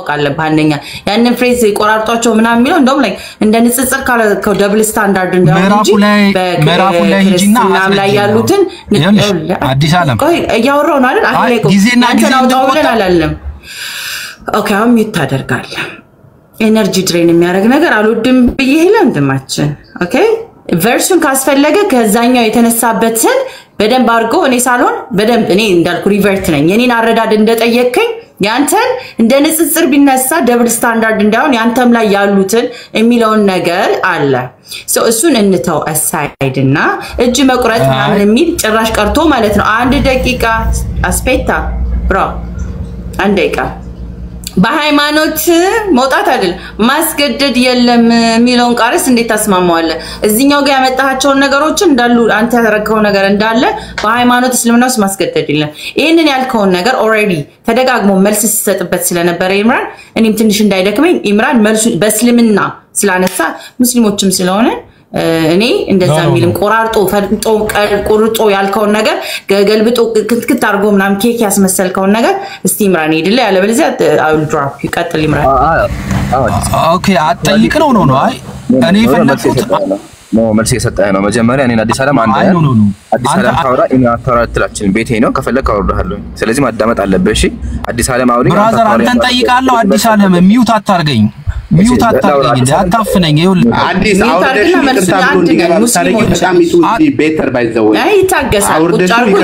ቃለ ባንኛ ያንን ፍሬዝ ይቆራርጧቸው ምናምን የሚለው እንደውም ላይ እንደ ንጽጽር ካለ ደብል ስታንዳርድ እንደሆነ ምዕራፉ ላይ ሂጂና ላይ ያሉትን አዲስ ዓለም ያወራው ነው አይደል አሁን ጊዜና ጊዜ እንደሆነ አላለም ኦኬ አሁን ይታደርጋል ኤነርጂ ድሬን የሚያደርግ ነገር አልወድም በየሄለን እንደማችን ኦኬ ቨርሽን ካስፈለገ ከዛኛው የተነሳበትን በደንብ አርጎ እኔ ሳልሆን በደንብ እኔ እንዳልኩ ሪቨርት ነኝ የኔን አረዳድ እንደጠየቀኝ ያንተን እንደ ንጽጽር ቢነሳ ደብል ስታንዳርድ እንዳውን ያንተም ላይ ያሉትን የሚለውን ነገር አለ ሶ እሱን እንተው አሳይድና እጅ መቁረጥ ምናምን የሚል ጭራሽ ቀርቶ ማለት ነው አንድ ደቂቃ አስፔታ ብሮ አንድ ደቂቃ በሃይማኖት መውጣት አይደል ማስገደድ የለም ሚሊዮን ቃርስ እንዴት ታስማማዋለህ እዚህኛው ጋር ያመጣቸው ነገሮች እንዳሉ አንተ ያደረከው ነገር እንዳለ በሃይማኖት እስልምናውስ ማስገደድ የለም ይሄንን ያልከው ነገር ኦሬዲ ተደጋግሞ መልስ ሲሰጥበት ስለነበረ ኢምራን እኔም ትንሽ እንዳይደክመኝ ኢምራን መልሱ በእስልምና ስላነሳ ሙስሊሞችም ስለሆነ እኔ እንደዛ ሚልም ቆራርጦ ፈርጦ ቆርጦ ያልከው ነገር ገልብጦ ክትክት አርጎ ምናም ኬክ ያስመሰልከው ነገር እስቲ ኢምራን ይድለ ያለ በለዚያ አይ ዊል ድሮፕ ይቀጥል ኢምራን ኦኬ አጠይቅ ነው አይ እኔ ፈለኩት ነው መልስ የሰጠህ ነው መጀመሪያ እኔ አዲስ ዓለም አንድ አዲስ ዓለም ታውራ እኔ አተራትላችን ቤቴ ነው ከፈለክ አወርዳለሁ ስለዚህ ማዳመጥ አለበት እሺ አዲስ ዓለም አውሪ ብራዘር አንተን ጠይቃለሁ አዲስ ዓለም ሚውት አታርገኝ ሚውት አታርገኝ አታፍነኝ ይሁን አዲስ አውርደሽ ይቅርታሉ እንዲገባ ታሪክ በጣም ይቱ ቤተር ባይ ዘ ወይ አይ ታገሳል ቁጭ አርጎ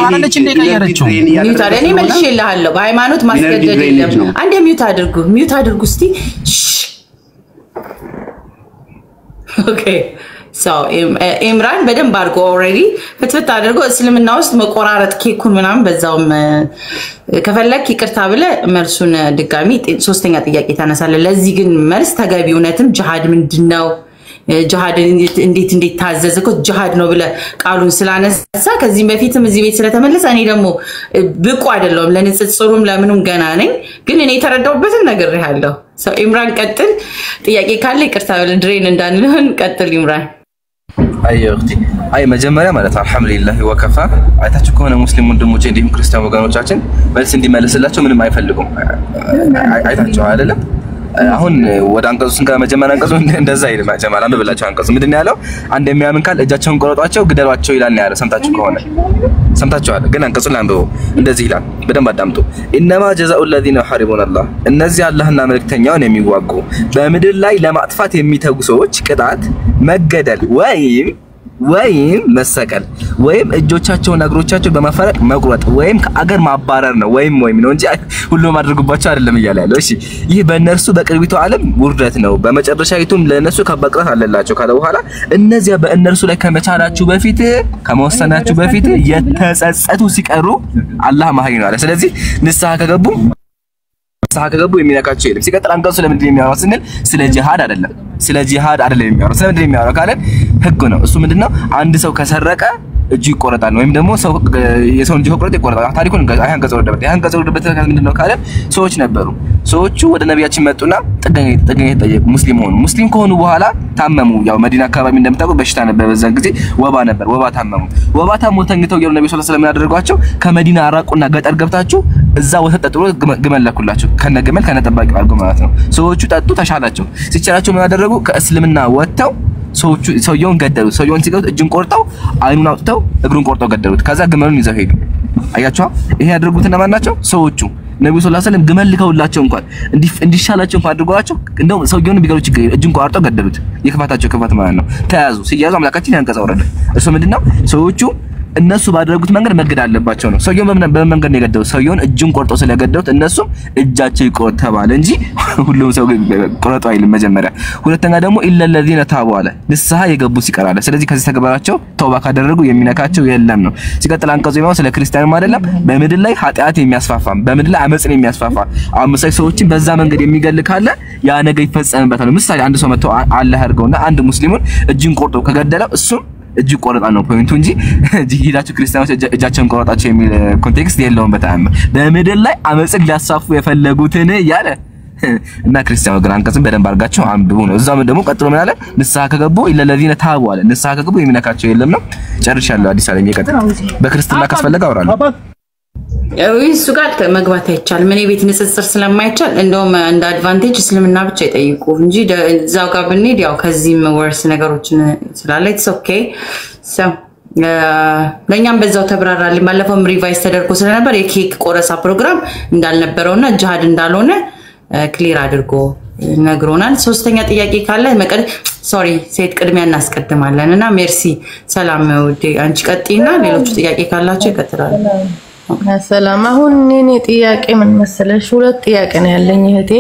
ሳለች እንደ ቀየረችው ሚውት አለ እኔ መልሼልሃለሁ በሃይማኖት ማስገደድ የለም አንዴ ሚውት አድርጉ እስቲ Okay so ኢምራን በደንብ አድርጎ ኦሬዲ ፍትፍት አድርጎ እስልምና ውስጥ መቆራረጥ ኬኩን ምናምን በዛውም ከፈለክ ይቅርታ ብለ መልሱን ድጋሚ ሶስተኛ ጥያቄ ታነሳለ ለዚህ ግን መልስ ተገቢ እውነትም ጂሃድ ምንድነው ጂሃድ እንዴት ታዘዘኮ ጂሃድ ነው ብለ ቃሉን ስላነሳ ከዚህ በፊትም እዚህ ቤት ስለተመለሰ እኔ ደግሞ ብቁ አይደለም ለንጽጽሩም ለምኑም ገና ነኝ ግን እኔ ተረዳውበትን ነገር ያለው ሰው ኢምራን ቀጥል ጥያቄ ካለ ይቅርታ ብለ ድሬን እንዳንልህን ቀጥል ኢምራን አየውቲ አይ መጀመሪያ ማለት አልহামዱሊላህ ወከፋ አይታችሁ ከሆነ ሙስሊም ወንድሞቼ እንዲሁም ክርስቲያን ወገኖቻችን መልስ እንዲመለስላቸው ምንም አይፈልጉም አይታችሁ አይደለም አሁን ወደ አንቀጹ ስንጋ መጀመሪያ አንቀጹ እንደዛ ይልማ ጀማል አንብብላችሁ አንቀጹ ምንድነው ያለው አንድ የሚያምን ካል እጃቸውን ቆረጧቸው ግደሏቸው ይላል ነው ያለው ሰምታችሁ ከሆነ ሰምታችኋል ግን አንቀጹ ላንብበው እንደዚህ ይላል በደንብ አዳምጡ ኢነማ ጀዛኡ الذين يحاربون الله እነዚህ አላህና መልእክተኛውን የሚዋጉ በምድር ላይ ለማጥፋት የሚተጉ ሰዎች ቅጣት መገደል ወይም መሰቀል ወይም እጆቻቸውን እግሮቻቸው በመፈረቅ መቁረጥ ወይም ከአገር ማባረር ነው ወይም ነው እንጂ ሁሉም አድርጉባቸው አይደለም ይያለ ያለው እሺ ይህ በእነርሱ በቅርቢቱ ዓለም ውርደት ነው በመጨረሻይቱም ለነሱ ከበቅራት አለላቸው ካለ በኋላ እነዚያ በእነርሱ ላይ ከመቻላችሁ በፊት ከመወሰናችሁ በፊት የተጸጸቱ ሲቀሩ አላህ ማህሪ ነው አለ ስለዚህ ንስሐ ከገቡ የሚነካቸው የለም ሲቀጥል አንቀጹ ለምን እንደሚያወራ ስንል ስለ ጂሃድ አይደለም የሚያወራ ስለምን እንደሚያወራ ካለ ህግ ነው እሱ ምንድነው አንድ ሰው ከሰረቀ እጁ ይቆረጣል ወይም ደግሞ ሰው የሰው ልጅ ቆረጥ ይቆረጣል ታሪኩን አንቀጹ ወደበት ምንድነው ካለ ሰዎች ነበሩ ሰዎቹ ወደ ነብያችን መጡና ጥገኛ ጠየቁ ሙስሊም ከሆኑ በኋላ ታመሙ ያው መዲና አካባቢ እንደምታውቁ በሽታ ነበር በዛ ጊዜ ወባ ታመሙ ተኝተው ነብዩ ሰለላሁ ዐለይሂ ወሰለም ያደረጓቸው ከመዲና አራቁና ገጠር ገብታችሁ እዛ ወተት ጠጥሮ ግመል ለኩላችሁ ከነገመል ከነጠባቂው አርጎ ማለት ነው ሰዎቹ ጠጡ ተሻላቸው ሲቻላቸው ምን ያደረጉ ከእስልምና ወጥተው ሰውየውን ገደሉት ሰውየውን ሲገሉት እጁን ቆርጠው አይኑን አውጥተው እግሩን ቆርጠው ገደሉት ከዛ ግመሉን ይዘው ሄዱ አያችሁ ይሄ ያደረጉት እነማን ናቸው ሰዎቹ ነብዩ ሰለላሁ ዐለይሂ ወሰለም ግመል ልከውላቸው እንኳን እንዲሻላቸው አድርጓቸው እንደው ሰውየውን ቢገሉ ችግር እጁን ቆርጠው ገደሉት የክፋታቸው ክፋት ማለት ነው ተያዙ ሲያዙ አምላካችን ያንቀጸ ወረደ እሱ ምንድነው ሰዎቹ እነሱ ባደረጉት መንገድ መግደል አለባቸው ነው ሰውየውን በመንገድ ነው የገደሉት ሰውየውን እጁን ቆርጠው ስለገደሉት እነሱ እጃቸው ይቆረጥ ተባለ እንጂ ሁሉም ሰው ቆረጡ አይልም መጀመሪያ ሁለተኛ ደግሞ ኢላ الذين تابوا አለ ንስሐ የገቡ ሲቀራለ ስለዚህ ከዚህ ተገበራቸው ተውባ ካደረጉ የሚነካቸው የለም ነው ሲቀጥል አንቀጹ ነው ስለ ክርስቲያኑ አይደለም በምድር ላይ ኃጢአት የሚያስፋፋ በምድር ላይ አመጽን የሚያስፋፋ አምሳይ ሰዎችን በዛ መንገድ የሚገል ካለ ያ ነገር ይፈጸምበታል ምሳሌ አንድ ሰው መጥቶ አላህ አርገውና አንድ ሙስሊሙን እጁን ቆርጠው ከገደለው እሱ እጅ ቆረጣ ነው ፖይንቱ እንጂ ጂሂዳችሁ ክርስቲያኖች እጃቸውን ቆረጣቸው የሚል ኮንቴክስት የለውም በጣም በምድር ላይ አመጽን ሊያሳፉ የፈለጉትን ያለ እና ክርስቲያኖች ግን አንቀጽን በደንብ አርጋቸው አንብቡ ነው እዛም ደግሞ ቀጥሎ ምን አለ ንስሐ ከገቡ ኢላ الذين تابوا አለ ንስሐ ከገቡ የሚነካቸው የለም ነው ጨርሻለሁ አዲስ ዓለም ይቀጥል በክርስትና ካስፈለገ አወራለሁ እሱ ጋር መግባት አይቻልም። እኔ ቤት ንጽጽር ስለማይቻል እንደውም እንደ አድቫንቴጅ እስልምና ብቻ ይጠይቁ እንጂ እዛው ጋር ብንሄድ ያው ከዚህም ወርስ ነገሮችን ስላለ ኢትስ ኦኬ ሶ ለኛም በዛው ተብራራልኝ። ባለፈው ሪቫይዝ ተደርጎ ስለነበር የኬክ ቆረሳ ፕሮግራም እንዳልነበረውና ጅሃድ እንዳልሆነ ክሊር አድርጎ ነግሮናል። ሶስተኛ ጥያቄ ካለ ሶሪ ሴት ቅድሚያ እናስቀድማለንና ሜርሲ ሰላም ወዴ አንቺ ቀጥይና ሌሎች ጥያቄ ካላችሁ ይቀጥላሉ። ሰላም አሁን እኔ ጥያቄ ምን መሰለሽ ሁለት ጥያቄ ነው ያለኝ እህቴ።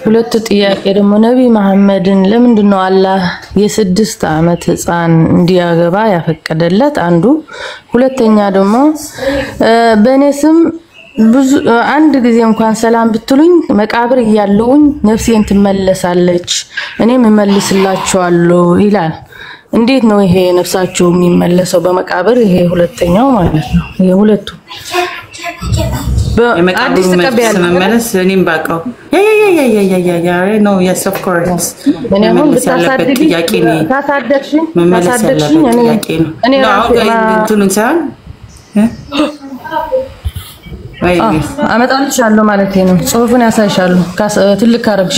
ሁለት ጥያቄ ደግሞ ነብይ መሐመድን ለምንድን ነው አላህ የ6 አመት ህፃን እንዲያገባ ያፈቀደለት? አንዱ ሁለተኛ ደግሞ በእኔ ስም ብዙ አንድ ጊዜ እንኳን ሰላም ብትሉኝ መቃብር ይያለውኝ ነፍሴን ትመለሳለች እኔም እመልስላችኋለሁ ይላል። እንዴት ነው ይሄ ነፍሳቸው የሚመለሰው በመቃብር? ይሄ ሁለተኛው ማለት ነው። ይሄ ሁለቱ በአዲስ ተቀበያለ መመለስ እኔም ባቀው ያ ነው yes of course እኔ አሁን ብታሳድጊ ታሳደግሽኝ እኔ እንትኑን ሳይሆን አመጣልሻለሁ ማለት ነው። ጽሁፉን ያሳይሻለሁ ትልቅ አረብሽ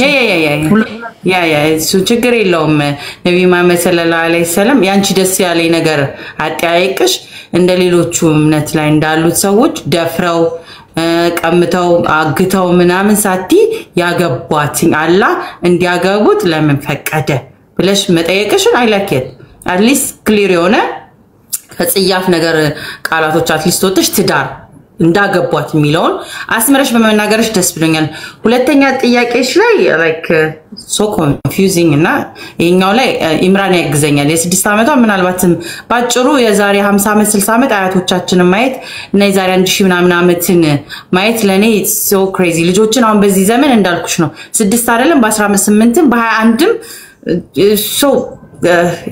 ያ እሱ ችግር የለውም። ነብይ መሐመድ ሰለላሁ ዐለይሂ ወሰለም ያንቺ ደስ ያለኝ ነገር አጥያይቅሽ እንደሌሎቹ እምነት ላይ እንዳሉት ሰዎች ደፍረው ቀምተው አግተው ምናምን ሳቲ ያገቧትኝ አላህ እንዲያገቡት ለምን ፈቀደ ብለሽ መጠየቅሽን አይላከት አትሊስት ክሊር የሆነ ከጽያፍ ነገር ቃላቶች አትሊስት ወጥሽ ትዳር እንዳገቧት የሚለውን አስመረሽ በመናገርሽ ደስ ብሎኛል። ሁለተኛ ጥያቄሽ ላይ ላይክ ሶ ኮንፊውዚንግ እና ይሄኛው ላይ ኢምራን ያግዘኛል። የ6 አመቷ ምናልባትም ባጭሩ የዛሬ 50 አመት 60 አመት አያቶቻችንን ማየት እና የዛሬ 1000 ምናምን አመትን ማየት ለኔ ሶ ክሬዚ። ልጆችን አሁን በዚህ ዘመን እንዳልኩሽ ነው 6 አይደለም በ18ም በ21ም ሶ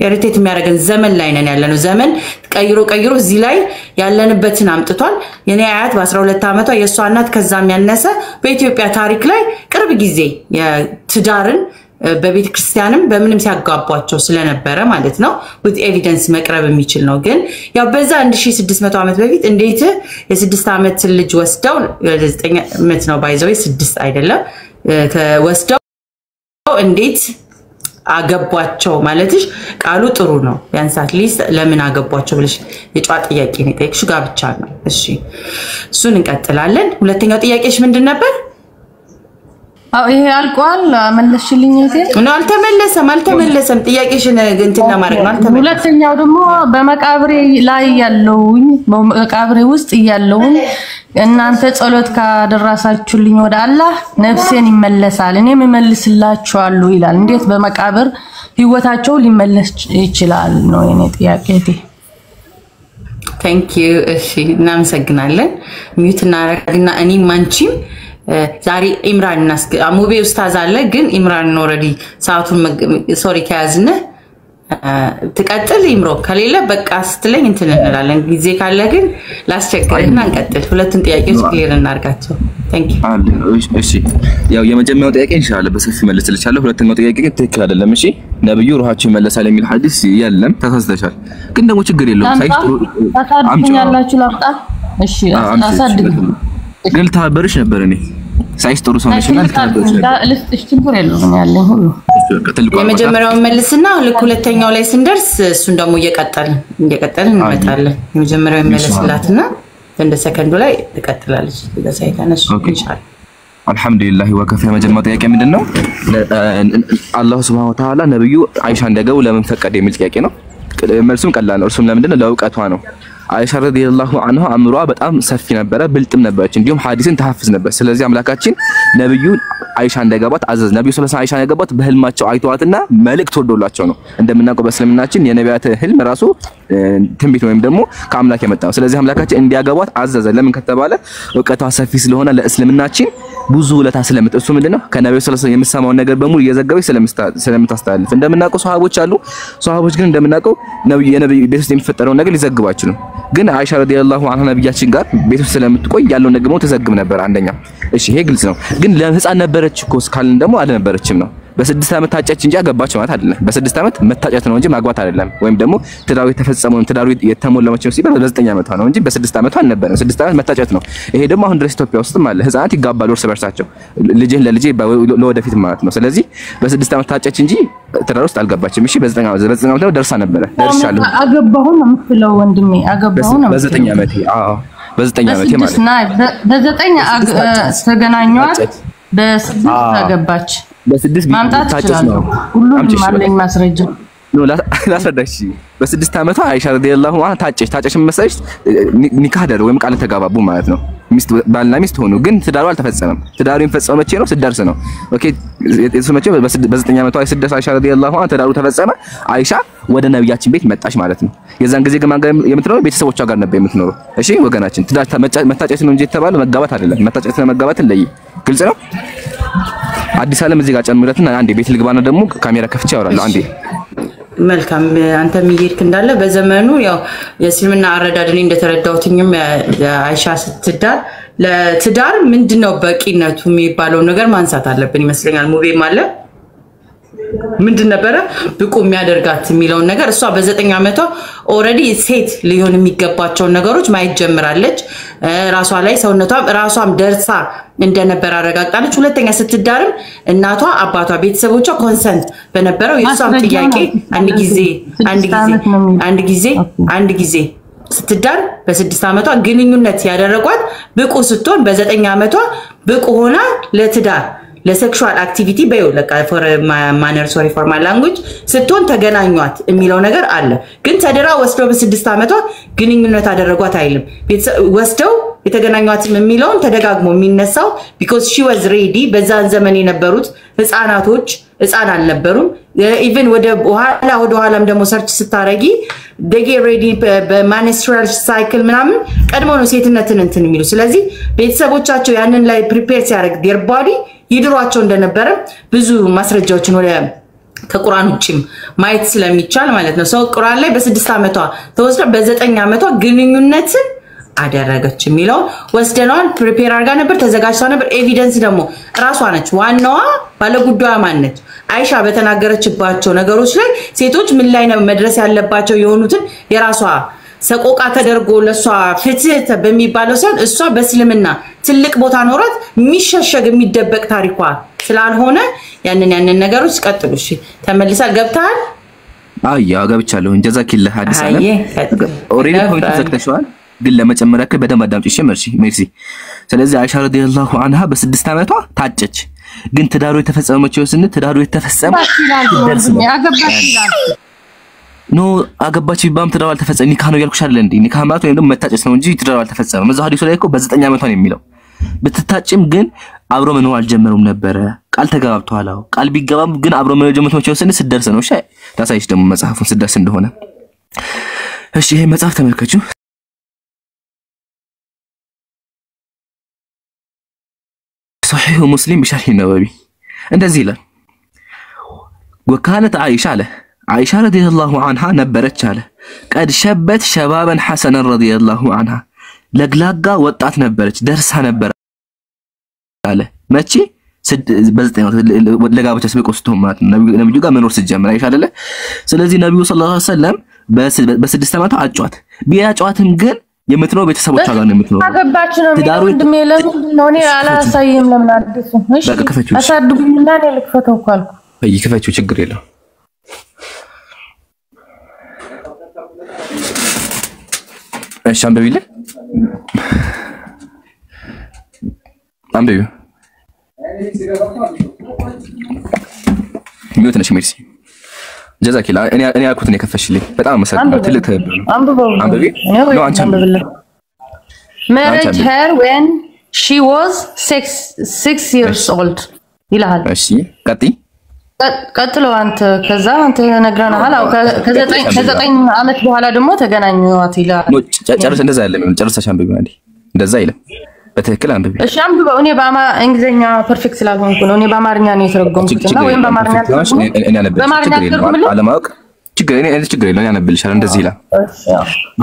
ኤሪቴት የሚያደርገን ዘመን ላይ ነን ያለነው። ዘመን ቀይሮ እዚህ ላይ ያለንበትን አምጥቷል። የኔ አያት በ12 አመቷ የሷ እናት ከዛም ያነሰ በኢትዮጵያ ታሪክ ላይ ቅርብ ጊዜ የትዳርን በቤተ ክርስቲያንም በምንም ሲያጋቧቸው ስለነበረ ማለት ነው with evidence መቅረብ የሚችል ነው። ግን ያው በዛ 1600 አመት በፊት እንዴት የ6 አመት ልጅ ወስደው 9 አመት ነው ባይዘው 6 አይደለም ወስደው እንዴት አገቧቸው ማለትሽ ቃሉ ጥሩ ነው። ያንሳት ሊስ ለምን አገቧቸው ብለሽ የጫዋ ጥያቄ ነው ጠይቅሽ ጋብቻ ነው። እሺ እሱን እንቀጥላለን። ሁለተኛው ጥያቄሽ ምንድን ነበር? ይሄ አልቋል መለስሽልኝ እቴ? ነው አልተመለሰም። ጥያቄሽን እንትን ለማድረግ ነው አልተመለሰም። ሁለተኛው ደግሞ በመቃብሬ ላይ ያለውኝ በመቃብሬ ውስጥ ያለውኝ እናንተ ጸሎት ካደረሳችሁልኝ ወደ አላህ ነፍሴን ይመለሳል እኔም እመልስላችኋለሁ ይላል። እንዴት በመቃብር ህይወታቸው ሊመለስ ይችላል ነው የኔ ጥያቄ እቴ። Thank you እሺ እናመሰግናለን። ሚዩት እናረጋግና እኔ ማንቺም ዛሬ ኢምራን ሙቤ ኡስታዝ አለ ግን ኢምራን ኦሬዲ ሰዓቱን ሶሪ ከያዝነ ተቀጥል ኢምሮ ከሌለ በቃ ስትለኝ እንትን እንላለን። ጊዜ ካለ ግን ላስቸግርና እንቀጥል። ሁለቱን ጥያቄዎች ክሊር እናርጋቸው። Thank you እሺ ያው የመጀመሪያው ጥያቄ ኢንሻአላህ በሰፊ መልስልሻለሁ። ሁለተኛው ጥያቄ ግን ትክክል አይደለም። እሺ ነብዩ ሩሃቸው ይመለሳል የሚል ሐዲስ የለም ተሳስተሻል። ግን ደግሞ ችግር የለውም ሳይት አሳድጉኛላችሁ ላምጣ። እሺ አሳድጉ ግን ታበርሽ ነበር እኔ ሳይስ ጥሩ ሰው ነሽ እና ልስጥሽ ችግር የለውም ያለኝ ሁሉ የመጀመሪያው መልስና ሁለተኛው ላይ ስንደርስ እሱን ደግሞ እየቀጠልን እንመጣለን። የመጀመሪያው መልስላትና እንደ ሰከንዱ ላይ ተቀጥላለች ለሳይታነስ ኢንሻአላህ። አልহামዱሊላህ ወከፈ። የመጀመሪያው ጥያቄ ምንድነው? አላህ Subhanahu Wa Ta'ala ነብዩ አይሻ እንደገቡ ለምን ፈቀደ የሚል ጥያቄ ነው። መልሱም ቀላል ነው። እርሱም ለምንድነው? ለውቀቷ ነው። አይሻ ረዲየላሁ ዐንሃ አምሯ በጣም ሰፊ ነበረ፣ ብልጥም ነበረች፣ እንዲሁም ሐዲስን ተሐፍዝ ነበር። ስለዚህ አምላካችን ነብዩ አይሻ እንደገባት አዘዝ። ነብዩ ሰለላሁ ዐለይሂ ወሰለም አይሻ እንደገባት በህልማቸው አይተዋትና መልእክት ወዶላቸው ነው። እንደምናውቀው በእስልምናችን የነቢያት ህልም ራሱ ትንቢት ወይም ደግሞ ከአምላክ የመጣ ነው። ስለዚህ አምላካችን እንዲያገቧት አዘዘ። ለምን ከተባለ ዕውቀቷ ሰፊ ስለሆነ ለእስልምናችን ብዙ ውለታ ስለምት እሱ ምንድነው ከነብዩ ሰለላሁ ዐለይሂ ወሰለም የምሰማው ነገር በሙሉ እየዘገበች ስለምታስተላልፍ። እንደምናውቀው ሷሃቦች አሉ። ሷሃቦች ግን እንደምናውቀው የነብዩ ቤት ውስጥ የሚፈጠረው ነገር ሊዘግቡ አይችሉም። ግን አይሻ ረዲየላሁ ዐንሃ ነብያችን ጋር ቤት ውስጥ ስለምትቆይ ያለው ነገር ነው ተዘግብ ነበር። አንደኛ እሺ ይሄ ግልጽ ነው። ግን ለህፃን ነበረች እኮ እስካልን ደግሞ አልነበረችም ነው። በ6 ዓመት ታጨች እንጂ አገባች ማለት አይደለም። በ6 ዓመት መታጨት ነው እንጂ ማግባት አይደለም። ወይም ደግሞ ትዳሩ የተፈጸመው ትዳሩ የተሞላው መቼ ነው ሲባል በ9 ዓመቷ ነው እንጂ በ6 ዓመቷ አልነበረም። 6 ዓመት መታጨት ነው። ይሄ ደግሞ አሁን ድረስ ኢትዮጵያ ውስጥም አለ። ህፃናት ይጋባሉ እርስ በርሳቸው ልጅህን ለልጄ ለወደፊት ማለት ነው። ስለዚህ በ6 ዓመት ታጨች እንጂ ትዳር ውስጥ አልገባችም። እሺ በ9 ዓመት ደርሳ ነበረ። ደርሻለሁ አገባሁ ነው የምትለው ወንድሜ አገባሁ ነው በ9 ዓመቴ በ9 ዓመቴ ማለት በ9 ተገናኟት በ6 አገባች በ6 ማምጣት ታጨች ነው ሁሉም አለኝ ማስረጃ ነው ላስረዳሽ በ6 ዓመቷ አይሻ ረዲየላሁ ዐንሃ ታጨች መሰለሽ ኒካህ አደረጉ ወይም ቃል ተጋባቡ ማለት ነው ሚስት ባልና ሚስት ሆኑ ግን ትዳሩ አልተፈጸመም ትዳሩ የሚፈጸመው መቼ ነው ስትደርስ ነው ኦኬ የተሰመቸው በ9 ዓመቷ ስትደርስ አይሻ ረዲየላሁ ዐንሃ ትዳሩ ተፈጸመ አይሻ ወደ ነብያችን ቤት መጣች ማለት ነው የዛን ጊዜ ግን የምትኖረው ቤተሰቦቿ ጋር ነበር የምትኖረው እሺ ወገናችን ትዳር መታጨት ነው እንጂ የተባለው መጋባት አይደለም መታጨትና መጋባትን ለይ ግልጽ ነው አዲስ ዓለም እዚህ ጋር ጨምረትና አንዴ ቤት ልግባና ደግሞ ካሜራ ከፍቼ አወራለሁ አንዴ መልካም አንተ የሚሄድክ እንዳለ በዘመኑ ያው የእስልምና አረዳድን እንደተረዳውትኝም አይሻ ስትዳር ለትዳር ምንድነው በቂነቱ የሚባለው ነገር ማንሳት አለብን ይመስለኛል ሙቤ ማለት ምንድን ነበረ ብቁ የሚያደርጋት የሚለው ነገር እሷ በ9 ዓመቷ ኦሬዲ ሴት ሊሆን የሚገባቸው ነገሮች ማየት ጀምራለች ራሷ ላይ ሰውነቷም ራሷም ደርሳ እንደነበር አረጋግጣለች ሁለተኛ ስትዳርም እናቷ አባቷ ቤተሰቦቿ ኮንሰንት በነበረው የሷም ጥያቄ አንድ ጊዜ ስትዳር በ6 ዓመቷ ግንኙነት ያደረጓት ብቁ ስትሆን በ9 ዓመቷ ብቁ ሆና ለትዳር ለሴክሹዋል አክቲቪቲ በይወለቃ ፎር ማነር ሶሪ ፎር ማይ ላንጉዌጅ ስትሆን ተገናኟት የሚለው ነገር አለ ግን ተደራ ወስደው በ6 ዓመቷ ግንኙነት አደረጓት አይልም ወስደው የተገናኟትም የሚለውን ተደጋግሞ የሚነሳው because she was ready በዛን ዘመን የነበሩት ህፃናቶች ህፃን አልነበሩም ኢቭን ወደ ኋላም ደግሞ ሰርች ስታረጊ they get ready በማንስትራል ሳይክል ምናምን ቀድሞ ነው ሴትነትን እንትን የሚሉ ስለዚህ ቤተሰቦቻቸው ያንን ላይ ፕሪፔር ሲያደርግ their body ይድሯቸው እንደነበረ ብዙ ማስረጃዎችን ወደ ከቁርአን ውጪም ማየት ስለሚቻል ማለት ነው ሰው ቁርአን ላይ በ6 ዓመቷ ተወስደ በ9 ዓመቷ ግንኙነትን አደረገች የሚለው ወስደናል ፕሪፔር አርጋ ነበር ተዘጋጅታ ነበር ኤቪደንስ ደግሞ ራሷ ነች ዋናዋ ባለጉዳዩ ማን ነች አይሻ በተናገረችባቸው ነገሮች ላይ ሴቶች ምን ላይ ነው መድረስ ያለባቸው የሆኑትን የራሷ ሰቆቃ ተደርጎ ለሷ ፍትህ በሚባለው ሰው እሷ በእስልምና ትልቅ ቦታ ኖራት የሚሸሸግ የሚደበቅ ታሪኳ ስላልሆነ ያንን ነገሮች ቀጥሉ እሺ ተመልሳ ገብታል አያ ገብቻለሁ ጀዛኪላህ ሐዲስ አለ ኦሬዲ ፖይንት ተዘክተሽዋል ግን ለመጨመር ያክል በደንብ አዳምጪሽ ሜርሲ ስለዚህ አይሻ ረዲየላሁ ዐንሃ በ6 ዓመቷ ታጨች ግን ትዳሩ የተፈጸመው ስንት ትዳሩ የተፈጸመ ያገባች ይላል ኖ አገባች ቢባም ትዳሩ አልተፈጸመ ኒካህ ነው ያልኩሽ አይደል እንዴ ኒካህ ማለት ወይም ደግሞ መታጨት ነው እንጂ ትዳሩ አልተፈጸመም እዛ ሐዲሱ ላይ እኮ በ9 ዓመቷ ነው የሚለው ብትታጭም ግን አብሮ መኖር አልጀመሩም ነበር ቃል ተጋብተዋል ቃል ቢገባም ግን አብሮ መኖር ጀመሩት ስንት ስደርስ ነው እሺ ታሳይሽ ደግሞ መጽሐፉን ስደርስ እንደሆነ እሺ ይሄ መጽሐፍ ተመልከቹ صحيح مسلم بشرح النووي እንደዚህ ይላል وكانت عائشة رضي الله عنها ነበረች አለ قد شبت شبابا حسنا رضي الله عنها ለግላጋ ወጣት ነበረች ደርሳ ነበር አለ መቼ በ9 ለጋብቻ ስበቆስቶም ማለት ነብዩ ጋር መኖር ሲጀምር አይሻ አይደለ ስለዚህ ነብዩ ሰለላሁ ዐለይሂ ወሰለም በ6 ዓመቷ አጫዋት ቢያጫዋትም ግን የምትኖር ቤተሰቦቿ ጋር ነው የምትኖር አገባች ነው ወንድሜ ለምን ነው እኔ አላሳየም ለምን አድርሱ እሺ አሳድጉኝና እኔ ልክፈተው ካልኩ ይከፈችው ችግር የለው እሺ አንብቢልኝ አንብቢ ሚውት ነሽ ሜርሲ ጀዛኪላ እኔ ያልኩት ነው የከፈሽልኝ በጣም መሰለኝ ትልቅ አንብቢ ነው አንቺ married her when she was 6 years old ይላል እሺ ቀጥሎ አንተ ከዛ አንተ ነግረናል አው ከ9 ዓመት በኋላ ደግሞ ተገናኙት ይላል ጨርሰ እንደዛ አይደለም ጨርሰሽ አንብቢ አንዴ እንደዛ አይደለም በትክክል አንብቢ እሺ አንብበው እኔ በእንግሊዘኛ ፐርፌክት ስላልሆንኩ ነው እኔ በአማርኛ ነው የተረጎምኩትና ወይም በአማርኛ አለማወቅ ችግር የለም ያነብልሻል እንደዚህ ይላል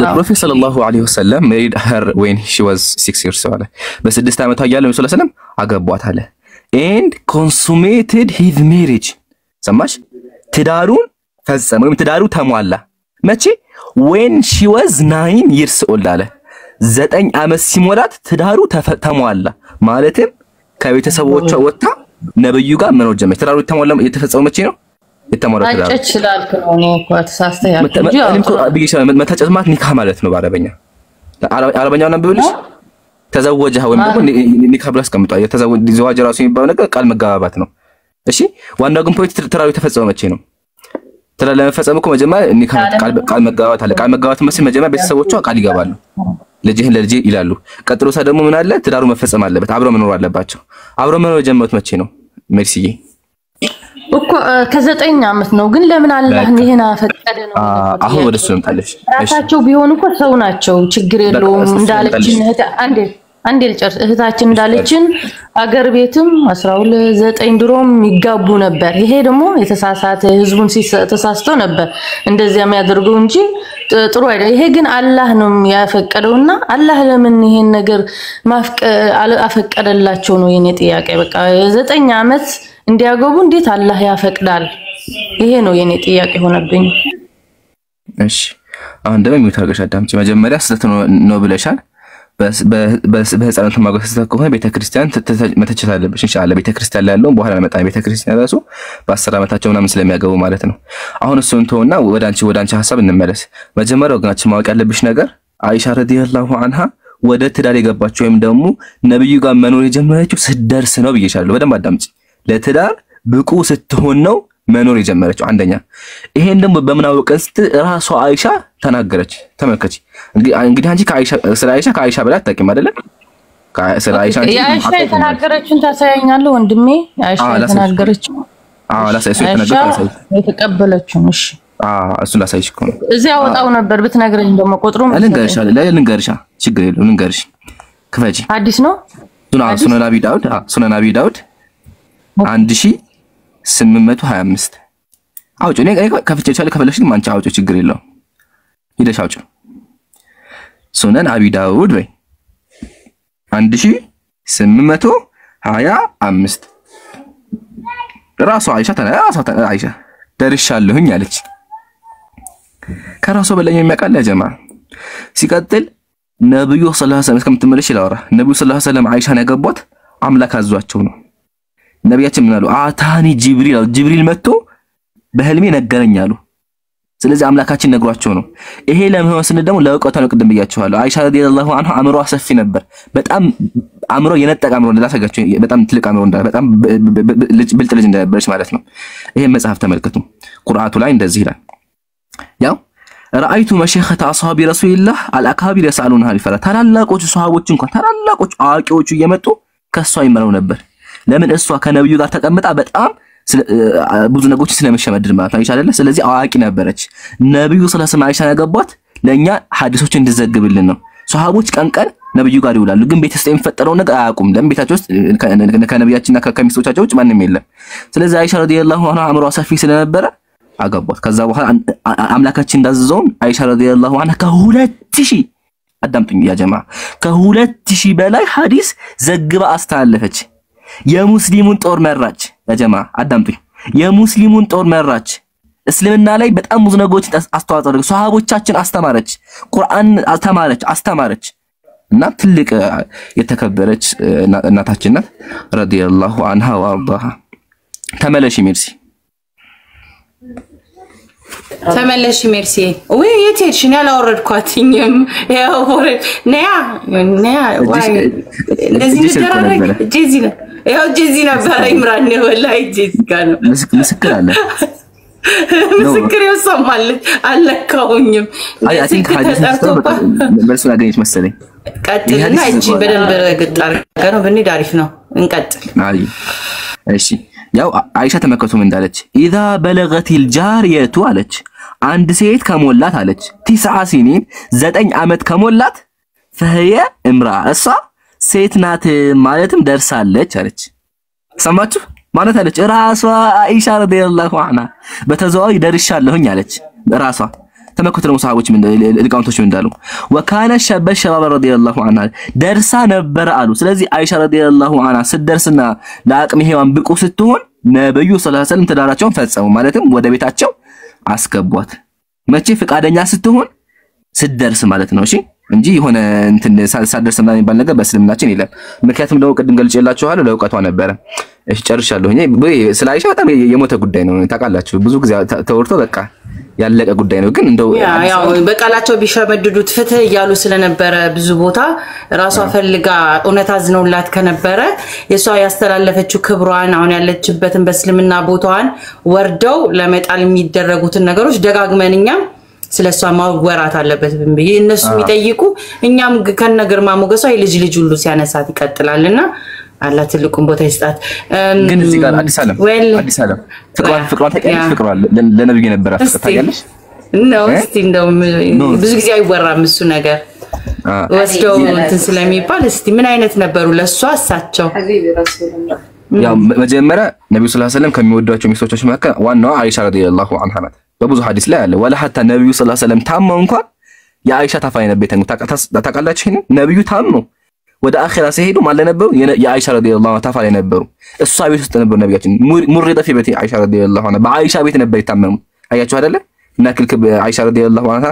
the prophet sallallahu alaihi wasallam married her when she was 6 years old በ6 ዓመቷ ያለው ሰለላሁ ዐለይሂ ወሰለም አገቧት አለ and consummated his marriage ሰማሽ ትዳሩን ፈጸመ ወይም ትዳሩ ተሟላ መቼ when she was 9 years old አለ 9 አመት ሲሞላት ትዳሩ ተሟላ ማለትም ከቤተሰቦቿ ወጣ ነብዩ ጋር መኖር ጀመረች ትዳሩ ተሟላ የተፈጸመው መቼ ነው የተሟላ ትዳሩ ይችላል ከሆነ እኮ ተሳስተህ ያልኩኝ መታጨት ማለት ኒካህ ማለት ነው በአረበኛ አረበኛው ነብዩልሽ ተዘወጀህ ወይም ደግሞ ኒካህ ብላ አስቀምጧል የተዘወጀ ራሱ የሚባለው ነገር ቃል መጋባባት ነው እሺ ዋናው ግን ፖይንት ትዳሩ የተፈጸመው መቼ ነው ትዳር ለመፈጸም እኮ መጀመሪያ ኒካህ ቃል መጋባት አለ ቃል መጋባት ማለት መጀመሪያ ቤተሰቦቿ ቃል ይገባሉ ልጅህን ለልጄ ይላሉ ቀጥሎሳ ደግሞ ምን አለ ትዳሩ መፈጸም አለበት አብረው መኖር አለባቸው አብረው መኖር ጀመሩት መቼ ነው ሜክሲዬ እኮ ከ9 አመት ነው ግን ለምን አላህ ይሄን አፈቀደ ነው አሁን ወደሱ እንጣለሽ ራሳቸው ቢሆን እኮ ሰው ናቸው ችግር የለውም እንዳለችን አንዴ ልጨርስ እህታችን እንዳለችን አገር ቤትም 12 9 ድሮም ይጋቡ ነበር ይሄ ደግሞ የተሳሳተ ህዝቡን ተሳስተው ነበር እንደዚያ የሚያደርገው እንጂ ጥሩ አይደል ይሄ ግን አላህ ነው ያፈቀደውና አላህ ለምን ይሄን ነገር አፈቀደላቸው ነው የኔ ጥያቄ በቃ 9 አመት እንዲያገቡ እንዴት አላህ ያፈቅዳል ይሄ ነው የኔ ጥያቄ ሆነብኝ እሺ አሁን ደግሞ የሚታገሽ አዳምጪ መጀመሪያ ስህተት ነው ብለሻል በህፃናት ማገሰስ ከሆነ ቤተክርስቲያን መተቸት አለብሽ ኢንሻአላህ ቤተክርስቲያን ላይ ያለው በኋላ መጣ ቤተክርስቲያን ራሱ በ10 አመታቸው ምናምን ስለሚያገቡ ማለት ነው አሁን እሱን ተውና ወዳንቺ ሐሳብ እንመለስ መጀመሪያ ወገናችን ማወቅ ያለብሽ ነገር አይሻ ረዲየላሁ ዐንሃ ወደ ትዳር የገባችው ወይም ደግሞ ነብዩ ጋር መኖር የጀመረችው ስትደርስ ነው ብዬሻለሁ በደንብ አዳምጪ ለትዳር ብቁ ስትሆን ነው መኖር የጀመረችው አንደኛ ይሄን ደግሞ በምን አወቀስ ራሷ አይሻ ተናገረች ተመልከቺ እንግዲህ አንቺ ከአይሻ በላይ አታውቂም አይደለ ስለ አይሻ አይሻ የተናገረችውን ታሳያኛለህ ወንድሜ አይሻ የተናገረችው ላሳይሽ የተናገረችው የተቀበለችው እሺ እሱን ላሳይሽ እኮ እዚያ ወጣው ነበር ብትነግረኝ ደግሞ ቁጥሩን ልንገርሻ ችግር የለውም ልንገርሽ ክፈጂ አዲስ ነው ሱነን አቢ ዳውድ 1825 አውጪ እኔ ከፍቼቻለሁ ከፈለግሽ ማንቺ አውጪ ችግር የለውም ሄደሽ አውጪ ሱነን አቢ ዳውድ ወይ 1825 ራሷ አይሻ ደርሻለሁኝ አለች ከራሷ በላይ የሚያውቃል ያ ጀማ ሲቀጥል ነብዩ ሰለላሁ ዐለይሂ ወሰለም ከምትመለሽ ይላወራ ነብዩ ሰለላሁ ዐለይሂ ወሰለም አይሻን ያገቧት አምላክ አዟቸው ነው ነብያችን ምን አሉ አታኒ ጅብሪል መጥቶ በህልሜ ነገረኝ አሉ ስለዚህ አምላካችን ነግሯቸው ነው ይሄ ለምን ስንል ደግሞ ለውቀቷ ነው ቅድም ብያችኋለሁ አይሻ ረዲየላሁ ዐንሃ አምሮ ሰፊ ነበር በጣም አምሮ የነጠቀ አምሮ እንደላሰጋቸው በጣም ትልቅ አምሮ እንዳለ በጣም ብልጥ ልጅ እንደነበረች ማለት ነው ይሄ መጽሐፍ ተመልከቱ ቁርአቱ ላይ እንደዚህ ይላል ያው رأيت مشيخة أصحاب رسول الله الأكابر يسألونها الفلا ታላላቆቹ ሷሃቦች እንኳን ታላላቆቹ አዋቂዎቹ እየመጡ ከሷ ይመረው ነበር ለምን እሷ ከነብዩ ጋር ተቀምጣ በጣም ብዙ ነገሮች ስለመሸመድር ማለት ነው አይሻለ ስለዚህ አዋቂ ነበረች ነብዩ ሰለላሁ ዐለይሂ ወሰለም ያገቧት ለኛ ሐዲሶች እንድዘግብልን ነው ሷሃቦች ቀንቀን ነብዩ ጋር ይውላሉ ግን ቤተሰብ የሚፈጠረው ነገር አያውቁም ለምን ቤታቸው ውስጥ ከነብያችንና ከሚስቶቻቸው ውጭ ማንንም የለም ስለዚህ አይሻ ረዲየላሁ ዐንሃ አምሯ ሰፊ ስለነበረ አገቧት ከዛ በኋላ አምላካችን እንዳዘዘው አይሻ ረዲየላሁ ዐንሃ ከ2000 አዳምጡኝ ያ ጀማ ከ2000 በላይ ሐዲስ ዘግባ አስተላለፈች የሙስሊሙን ጦር መራች ያ ጀማ አዳምጡኝ የሙስሊሙን ጦር መራች እስልምና ላይ በጣም ብዙ ነገሮች አስተዋጽኦ አደረገች ሷሃቦቻችን አስተማረች ቁርአን አስተማረች እና ትልቅ የተከበረች እናታችን ናት ረዲየላሁ ዐንሃ ወአርዳሃ ተመለሺ ሜርሲ ወይ የቴሽን ያላወረድኳትኝም ያው ወረድ ነያ ወይ ለዚህ ተራረግ ጄዚ ነበር ኢምራን ነው ወላይ ጄዚ ጋር ነው ምስክር አለ ምስክር ይሰማል አለካውኝም አይ ተሰርቶባ መልሱን አገኘች መሰለኝ ቀጥልና እንጂ በደንብ ግጣር ነው ብንይ ዳሪፍ ነው እንቀጥል አይ እሺ ያው አይሻ ተመከቱም እንዳለች اذا بلغت الجاريه አለች አንድ ሴት ከሞላት አለች 9 ሲኒን 9 አመት ከሞላት فهي امراه እሷ ሴት ናት ማለትም ደርሳለች አለች ሰማችሁ ማለት አለች ራሷ አይሻ ረዲየላሁ ዐንሃ በተዘዋዋሪ ደርሻለሁኝ አለች ራሷ ተመከቱ ነው ሰሃቦች ምን ሊቃውንቶች ምን እንዳሉ ወካነ ሸባብ ረዲየላሁ ዐንሃ ደርሳ ነበር አሉ ስለዚህ አይሻ ረዲየላሁ ዐንሃ ስትደርስና ለአቅመ ሔዋን ብቁ ስትሆን ነብዩ ሰለላሁ ዐለይሂ ወሰለም ትዳራቸውን ፈጸሙ ማለትም ወደ ቤታቸው አስገቧት መቼ ፍቃደኛ ስትሆን ስትደርስ ማለት ነው እሺ እንጂ የሆነ እንትን ሳደርስ ምናምን የሚባል ነገር በእስልምናችን የለም ምክንያቱም ደግሞ ቅድም ገልጬላችኋለሁ ለውቀቷ ነበረ እሺ ጨርሻለሁ እኔ ስለ አይሻ በጣም የሞተ ጉዳይ ነው ታውቃላችሁ ብዙ ጊዜ ተወርቶ በቃ ያለቀ ጉዳይ ነው ግን እንደው ያው በቃላቸው ቢሸመድዱት ፍትህ እያሉ ስለነበረ ብዙ ቦታ ራሷ ፈልጋ እውነት አዝነውላት ከነበረ የሷ ያስተላለፈችው ክብሯን አሁን ያለችበትን በእስልምና ቦታዋን ወርደው ለመጣል የሚደረጉትን ነገሮች ደጋግመንኛም ስለሷ ማወራት አለበት ብዬ እነሱ የሚጠይቁ እኛም ከነግርማ ሞገሷ የልጅ ሁሉ ሲያነሳት ይቀጥላልና አላህ ትልቁን ቦታ ይስጣት ግን እዚህ ጋር አዲስ ዓለም ፍቅሯን ታውቂያለሽ ለነብዩ ነበር ታውቂያለሽ ነው እስቲ እንደው ብዙ ጊዜ አይወራም እሱ ነገር ወስደው እንትን ስለሚባል እስቲ ምን አይነት ነበሩ ለሷ አሳቸው ያው መጀመሪያ ነብዩ ሰለላሁ ዐለይሂ ወሰለም ከሚወዷቸው ሚስቶቻቸው መካከል ዋናዋ አይሻ ረዲየላሁ ዐንሃ ናት በብዙ ሐዲስ ላይ አለ ወላ hatta ነብዩ ሰለላሁ ዐለይሂ ወሰለም ታመው እንኳን የአይሻ ታፋይ ነበር ታውቃላችሁ ነብዩ ታመው ወደ አኺራ ሲሄዱ ማለት ነበሩ የአይሻ ረዲየላሁ ዐንሃ ታፋይ ነበሩ እሷ ቤት ውስጥ ነበር ነብያችን ሙሪዳ في ቤት አይሻ ረዲየላሁ ዐንሃ በአይሻ ቤት ነበር የታመሙ አያችሁ አይደለ እና ክልክ አይሻ ረዲየላሁ ዐንሃ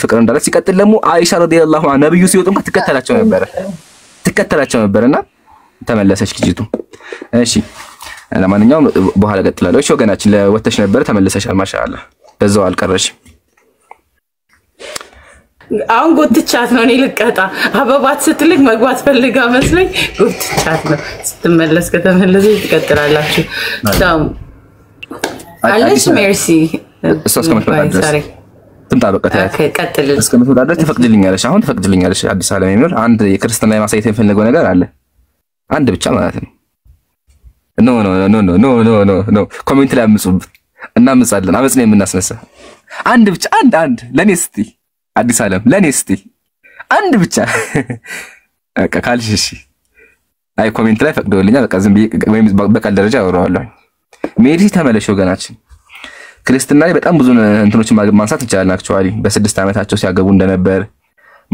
ፍቅር እንዳለ ሲቀጥል ደግሞ አይሻ ረዲየላሁ ዐንሃ ነብዩ ሲወጡ እንኳን ትከተላቸው ነበርና ተመለሰች ልጅቱ እሺ ለማንኛውም በኋላ ቀጥላለሁ እሺ ወገናችን ለወተሽ ነበር ተመለሰሻል ማሻአላህ በዛው አልቀረሽ አሁን ጎትቻት ነው እኔ ልቀጣ አበባት ስትልክ መግባት ፈልጋ መስለኝ ጎትቻት ነው ስትመለስ ከተመለሰች ትቀጥላላችሁ ታም አለሽ ሜርሲ ትምጣ በቃ ቀጥል እስከምትወጣ ድረስ ትፈቅድልኛለሽ አዲስ ዓለም የሚኖር አንድ የክርስትና የማሳየት የፈለገው ነገር አለ አንድ ብቻ ማለት ነው ኖ ኮሜንት ላይ አምጹብ እናምጻለን አመጽ ነው የምናስነሳ አንድ ብቻ አንድ ለኔ እስቲ አዲስ ዓለም ለኔ እስቲ አንድ ብቻ በቃ ካልሽ እሺ አይ ኮሜንት ላይ ፈቅደውልኛል በቃ ዝም ወይም በቃል ደረጃ አወራዋለሁ ሜሪ ተመለሽ ወገናችን ክርስትና ላይ በጣም ብዙ እንትኖችን ማንሳት ይቻላል አክቹአሊ በ6 ዓመታቸው ሲያገቡ እንደነበር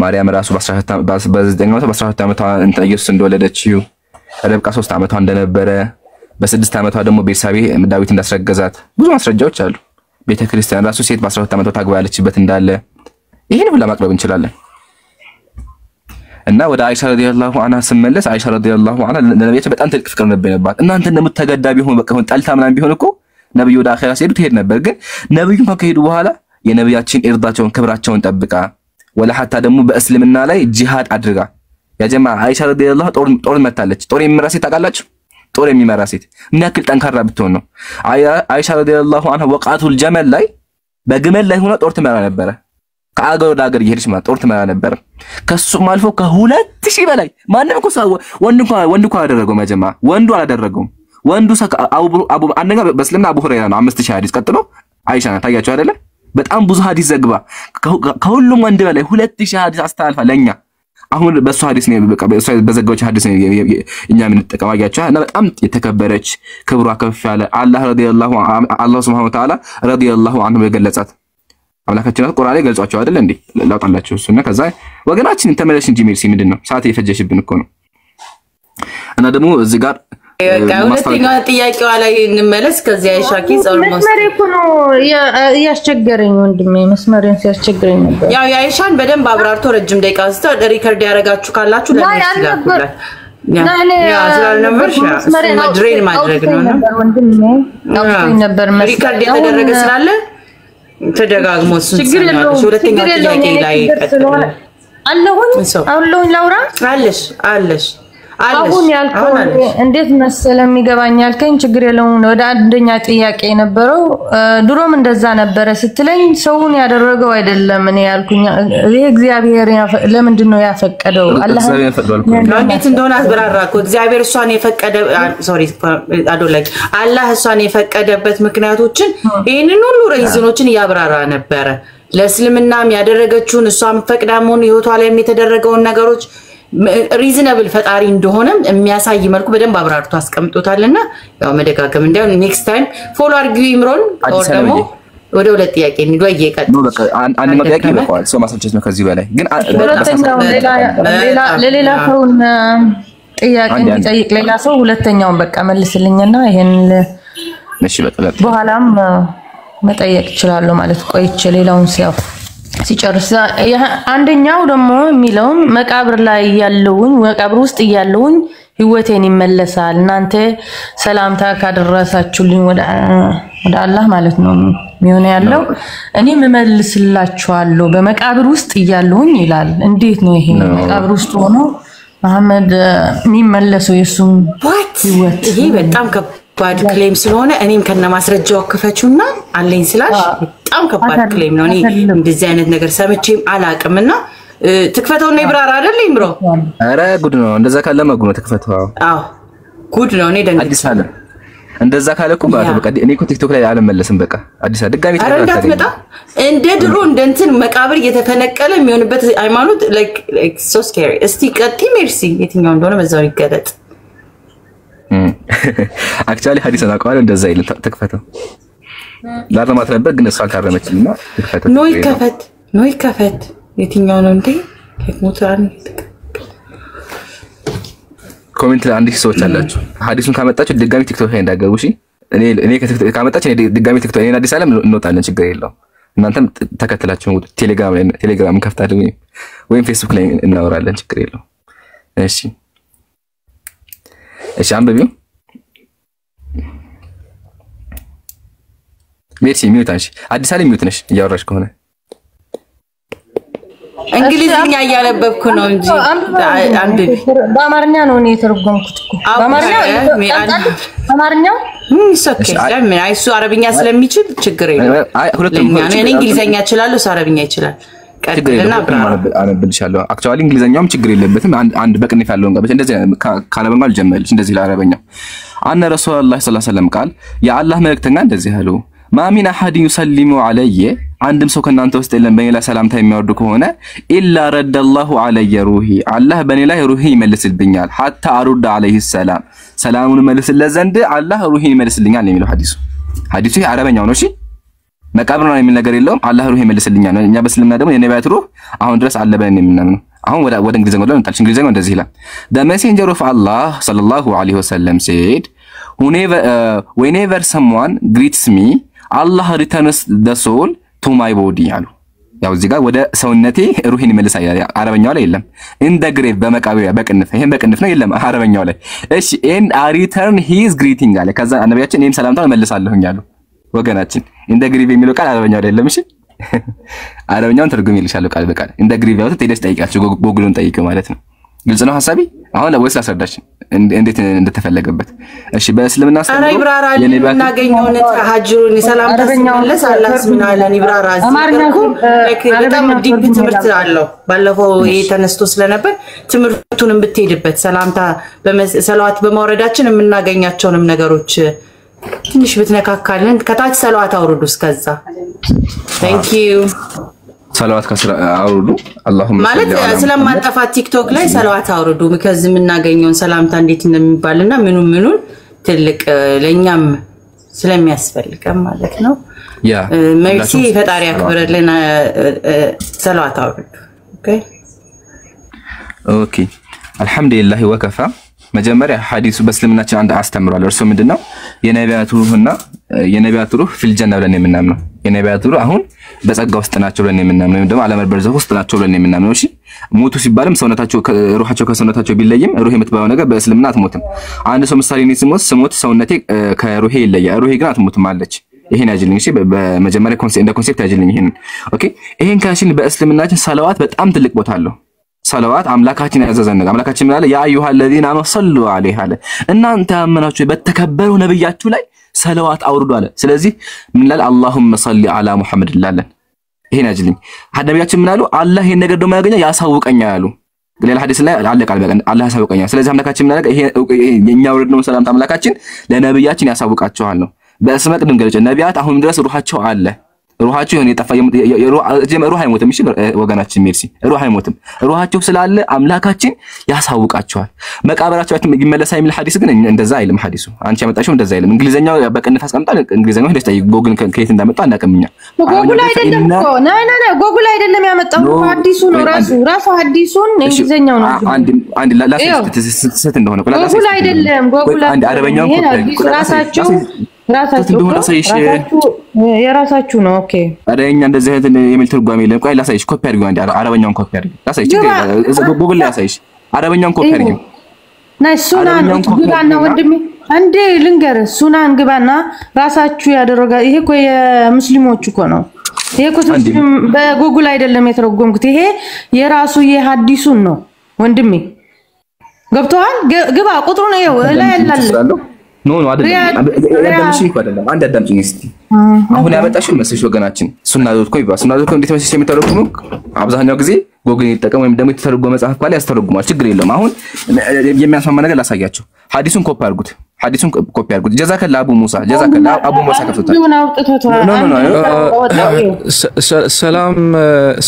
ማርያም ራሱ በ12 ዓመቷ ኢየሱስ እንደወለደችው ረብቃ 3 ዓመቷ እንደነበረ በ6 ዓመቷ ደግሞ ቤርሳቤ ዳዊት እንዳስረገዛት ብዙ ማስረጃዎች አሉ ቤተክርስቲያን ራሱ ሴት በ12 ዓመቷ ታግባ ያለችበት እንዳለ ይሄን ሁሉ ማቅረብ እንችላለን እና ወደ አይሻ ረዲየላሁ ዐንሃ ስመለስ አይሻ ረዲየላሁ ዐንሃ ለነብያችን በጣም ትልቅ ፍቅር ነበረባት እናንተ እንደምትተገዳቢ ሆነ በቃ ሆነ ጣልታ ምናምን ቢሆን እኮ ነብዩ ወደ አኺራ ሲሄዱ ትሄድ ነበር ግን ነብዩ ከሄዱ በኋላ የነብያችን እርዳቸውን ክብራቸውን ጠብቃ ወላ hatta ደግሞ በእስልምና ላይ ጂሃድ አድርጋ ያ ጀማዓ አይሻ ረዲየላሁ ጦር መታለች ጦር የሚመራ ሴት ታውቃላችሁ ጦር የሚመራ ሴት ምን ያክል ጠንካራ ብትሆን ነው አይሻ ረዲየላሁ ዐንሃ ወቃቱል ጀመል ላይ በግመል ላይ ሆና ጦር ትመራ ነበር ከአገር ወደ አገር እየሄደች ማለት ጦር ትመራ ነበር ከሱም አልፎ ከ2000 በላይ ማንንም እኮ ወንድ እኮ አደረገው መጀመሪያ ወንዱ አላደረገውም ወንዱ አቡ አንደኛ በእስልምና አቡ ሁረይራ ነው 5000 ሐዲስ ቀጥሎ አይሻ ናት ታያችሁ አይደለ በጣም ብዙ ሐዲስ ዘግባ ከሁሉም ወንድ በላይ 2000 ሐዲስ አስተላልፋ ለኛ አሁን በሱ ሐዲስ ነው በቃ በዘጋዎች ሐዲስ ነው እኛ ምን ተቀማያቸው እና በጣም የተከበረች ክብሯ ከፍ ያለ አላህ Subhanahu Wa Ta'ala ረዲየላሁ ዐንሁ በገለጻት አምላካችን ቁርአን ላይ ገልጿቸው አይደል እንዴ ላውጣላችሁ እሱና ከዛ ወገናችን ተመለሽ እንጂ ሜርሲ ምንድነው ሰዓት የፈጀሽብን እኮ ነው እና ደግሞ እዚህ ጋር ሁለተኛው ጥያቄዋ ላይ እንመለስ ከዚያ አይሻኪ ጾልሞስ መስመሬ እኮ ነው ያስቸገረኝ ወንድሜ መስመሬን ሲያስቸግረኝ ነበር ያው የአይሻን በደንብ አብራርቶ ረጅም ደቂቃ አስተ ሪከርድ ያደረጋችሁ ካላችሁ ድሬን ማድረግ ነው ወንድሜ ነበር ሪከርድ የተደረገ ስላለ ተደጋግሞ ሁለተኛው ጥያቄ ላይ ቀጥል አለሁኝ ላውራ አለሽ አሁን ያልከው እንዴት መሰለም ይገባኛል ከኝ ችግር የለውም ወደ አንደኛ ጥያቄ ነበረው ድሮም እንደዛ ነበር ስትለኝ ሰውን ያደረገው አይደለም እኔ ያልኩኝ ይሄ እግዚአብሔር ለምንድን ነው ያፈቀደው አላህ እንዴት እንደሆነ አስብራራኩ እግዚአብሔር እሷን የፈቀደ አዶላይ አላህ እሷን የፈቀደበት ምክንያቶችን ይሄንን ሁሉ ሪዝኖችን ያብራራ ነበር ለእስልምናም ያደረገችውን እሷን ፈቅዳሞን ህይወቷ ላይ የተደረገውን ነገሮች ሪዝነብል ፈጣሪ እንደሆነም የሚያሳይ መልኩ በደንብ አብራርቶ አስቀምጦታልና ያው መደጋገም እንዳው ኔክስት ታይም ፎሎ አርጊው ኢምሮን ኦር ደግሞ ወደ ሁለት ጥያቄ እንሂድ። ወይ ይቀጥ ነው በቃ አንደኛው ጥያቄ ይበቃዋል። ሰው ማሰልቸት ነው ከዚህ በላይ ግን ሁለተኛው ሌላ ሰውን ጥያቄ እንዲጠይቅ ሌላ ሰው ሁለተኛውን በቃ መልስልኝና ይሄን እሺ በጥላት በኋላም መጠየቅ ይችላል ማለት ቆይቼ ሌላውን ሲጨርስ አንደኛው ደግሞ የሚለው መቃብር ላይ ያለውኝ መቃብር ውስጥ ያለውኝ ህይወቴን ይመለሳል እናንተ ሰላምታ ካደረሳችሁልኝ ወደ አላህ ማለት ነው የሚሆነ ያለው እኔ መመልስላችኋለሁ በመቃብር ውስጥ ያለውኝ ይላል። እንዴት ነው ይሄ መቃብር ውስጥ ሆኖ መሐመድ የሚመለሰው የሱም ህይወት? ይሄ በጣም ከባድ ክሌም ስለሆነ እኔም ከነ ማስረጃው አከፈችውና አለኝ ስላሽ በጣም ከባድ ክሌም ነው። እኔ እንደዚህ አይነት ነገር ሰምቼም አላቅምና ትክፈተውና ይብራራ አይደል ይምሮ? አረ ጉድ ነው እንደዛ ካለ ማጉ ነው ተከፈተው። አዎ ጉድ ነው። እኔ ደንግጬ አዲስ አለ እንደዛ ካለ እኮ በቃ እኔ እኮ ቲክቶክ ላይ አልመለስም በቃ አዲስ አለ ድጋሚ ተከፈተ እንደ ድሮ እንደንትን መቃብር እየተፈነቀለ የሚሆንበት ሃይማኖት like so scary። እስቲ ቀጥ ሜርሲ የትኛው እንደሆነ በዛው ይገለጥ። አክቹአሊ ሐዲስ አቋል እንደዛ ይል ተከፈተው ላረማት ነበር ግን እሷ አልታረመችልና ተከፈተ ነው ይከፈት የትኛው ነው እንዴ ከሞታን ኮሜንት አንድ ሰዎች አላችሁ ሐዲሱን ካመጣችሁ ድጋሚ ቲክቶክ ላይ እንዳገቡ እሺ እኔ ካመጣችሁ ድጋሚ ቲክቶክ ላይ አዲስ ዓለም እንወጣለን ችግር የለውም እናንተም ተከትላችሁ ቴሌግራም ከፍታችሁ ወይም ፌስቡክ ላይ እናወራለን ችግር የለውም እሺ አንብቢው ሜርሲ ሚውት አንቺ አዲስ ዓለም ሚውት ነሽ እያወራሽ ከሆነ እንግሊዝኛ እያነበብኩ ነው እንጂ አንብቢ በአማርኛ ነው እኔ የተረጎምኩት እኮ በአማርኛው ይሰከ ለምን አይሱ አረብኛ ስለሚችል ችግር የለም ሁለቱም እኔ እንግሊዝኛ እችላለሁ አረብኛ ይችላል ቀጥልና አነብልሻለሁ አክቹአሊ እንግሊዝኛውም ችግር የለበትም አንድ በቅንፍ ያለውን ጋር እንደዚህ ካለበኛው አልጀመልሽ እንደዚህ ለአረበኛው አነ ረሱላህ ሰለላሁ ዐለይሂ ወሰለም ቃል የአላህ መልእክተኛ እንደዚህ አሉ ማሚን አሐድ ይሰልሙ ዐለየ አንድም ሰው ከናንተ ውስጥ የለም በኔ ላይ ሰላምታ የሚያወርድ ከሆነ ኢላ ረደላሁ ዐለየ ሩሂ አላህ በኔ ላይ ሩሂ ይመልስልኛል hatta አሩድ ዐለይሂ ሰላም ሰላሙን መልስለት ዘንድ አላህ ሩሂ ይመልስልኛል የሚለው ሐዲሱ አረበኛው ነው እሺ መቃብር ነው የሚል ነገር የለውም አላህ ሩሂ ይመልስልኛል እኛ በስልምና ደግሞ የነቢያት ሩህ አሁን ድረስ አለ ብለን የምናምነው አሁን ወደ እንግሊዝኛው ደግሞ እንታልሽ እንግሊዝኛው እንደዚህ ይላል the messenger of Allah sallallahu alaihi wasallam said whenever someone greets me Allah returns the soul to my body አሉ ያው እዚህ ጋር ወደ ሰውነቴ ሩሂን ይመልሳል አረበኛው ላይ የለም in the grave በመቃብር በቅንፍ ይሄን በቅንፍ ነው የለም አረበኛው ላይ እሺ and I return his greeting አለ ከዛ ነብያችን እኔም ሰላምታ መልሳለሁኝ አሉ ወገናችን in the grave የሚለው ቃል አረበኛው ላይ የለም እሺ አረበኛውን ተርጉም ይልሻል ቃል በቃል in the grave ያው ተይደስ ጠይቃችሁ ጎግሉን ጠይቀው ማለት ነው ግልጽ ነው ሐሳቢ አሁን ለወይስ ላስረዳሽ እንዴት እንደተፈለገበት እሺ በእስልምና አስተምሮ የነቢያት እናገኘውን ተሐጅሩን ሰላም ተስመለስ አላህ ስብሐነ ይብራራ አማርኛው በጣም ዲፕ ትምህርት አለው ባለፈው የተነስቶ ስለነበር ትምህርቱንም ብትሄድበት ሰላምታ በሰላዋት በማውረዳችን የምናገኛቸውንም ነገሮች ትንሽ ብትነካካለን ከታች ሰላዋት አውርዱ እስከዛ thank you ሰላዋት አውርዱ አላሁም ማለት ስለማንጠፋ ቲክቶክ ላይ ሰላዋት አውርዱ because የምናገኘውን ሰላምታ እንዴት እንደሚባልና ምኑን ትልቅ ለኛም ስለሚያስፈልገን ማለት ነው ያ መርሲ ፈጣሪ ያክብርልን ሰላዋት አውርዱ ኦኬ አልহামዱሊላህ ወከፋ መጀመሪያ ሐዲሱ በእስልምናችን አንድ አስተምሯል እርሱ ምንድነው የነቢያት ሩህና የነቢያት ሩህ ፊል ጀና ብለን የምናምነው የነቢያት ሩህ አሁን በጸጋ ውስጥ ናቸው ብለን የምናምነው ወይም ደግሞ ዓለም በርዘህ ውስጥ ናቸው ብለን የምናምነው እሺ ሞቱ ሲባልም ሰውነታቸው ሩሃቸው ከሰውነታቸው ቢለይም ሩህ የምትባለው ነገር በእስልምና አትሞትም አንድ ሰው ምሳሌ ነው ስሞት ሰውነቴ ከሩሄ ይለያል ሩሄ ግን አትሞትም አለች ይሄን ያጅልኝ እሺ በመጀመሪያ ኮንሴፕት ያጅልኝ ይሄን ኦኬ ይሄን ካሽን በእስልምናችን ሰላዋት በጣም ትልቅ ቦታ አለው ሰላዋት አምላካችን ያዘዘን ነገር አምላካችን ማለት ያ አዩሃ الذين صلوا عليه አለ እናንተ አመናችሁ በተከበረው ነብያችሁ ላይ ሰላዋት አውርዱ አለ ስለዚህ ምን ይላል اللهم صل على محمد ይላለን ይሄን ያጅልኝ ነብያችን ምን አሉ አላህ ይሄን ነገር ደግሞ ያገኘ ያሳውቀኛል አሉ ሌላ ሐዲስ ላይ አለ ቃል በቀን አላህ ያሳውቀኛል ስለዚህ አምላካችን ምን አለ ይሄ የኛ ወርድ ነው ሰላም አምላካችን ለነብያችን ያሳውቃቸዋል ነው በስመ ቅድም ገለጨ ነብያት አሁን ድረስ ሩሃቸው አለ ሩሃቸው የሆነ የጠፋ ሩህ አይሞትም። እሺ ወገናችን ሜርሲ ሩህ አይሞትም። ሩሃቸው ስላለ አምላካችን ያሳውቃቸዋል። መቃብራቸው ይመለሳል የሚል ሐዲስ ግን እንደዛ አይልም። ሐዲሱ አንቺ ያመጣሽው እንደዛ አይልም። እንግሊዘኛው በቅንፍ አስቀምጣል። እንግሊዘኛው ሄደሽ ጠይቅ። ጎግል ከየት እንዳመጣ አናቀምኛ። ጎግል አይደለም እኮ ና ጎግል አይደለም ያመጣው ሐዲሱ ነው። ራሱ ሐዲሱን እንግሊዘኛው ነው። አንድ ላሰት እንደሆነ ጎግል አይደለም። ጎግል አንድ አረበኛው ራሳቸው የራሳችሁ ነው። ኦኬ አረኛ እንደዚህ አይነት የሚል ትርጓሜ የለም። ቆይ ላሳይሽ። ኮፒ አድርጊው። አንድ አረበኛውን ኮፒ አድርጊው ላሳይሽ። ጎግል ላይ ላሳይሽ። አረበኛውን ኮፒ አድርጊው። ናይ ሱናን ግባና ወንድሜ አንዴ ልንገር። ሱናን ግባና ራሳችሁ ያደረጋ። ይሄ እኮ የሙስሊሞች እኮ ነው። ይሄ እኮ በጎግል አይደለም የተረጎምኩት። ይሄ የራሱ የሐዲሱን ነው ወንድሜ። ገብቶሃል? ግባ ቁጥሩ ነው ይኸው ላይ ያላል። ኖ አይደለም። አንድ አዳምጪኝ እስቲ። አሁን ያመጣሽው መስልሽ ወገናችን ሱና.ኮም ይባላል። ሱና.ኮም እንዴት መስልሽ የሚተረጉሙ አብዛኛው ጊዜ ጎግል ይጠቀም ወይም ደግሞ የተተረጎመ መጽሐፍ ካለ ያስተረጉማል። ችግር የለውም። አሁን የሚያስማማ ነገር ላሳያችሁ። ሐዲሱን ኮፒ አድርጉት። ጀዛከላ አቡ ሙሳ አቡ ሙሳ ከፍቶታል።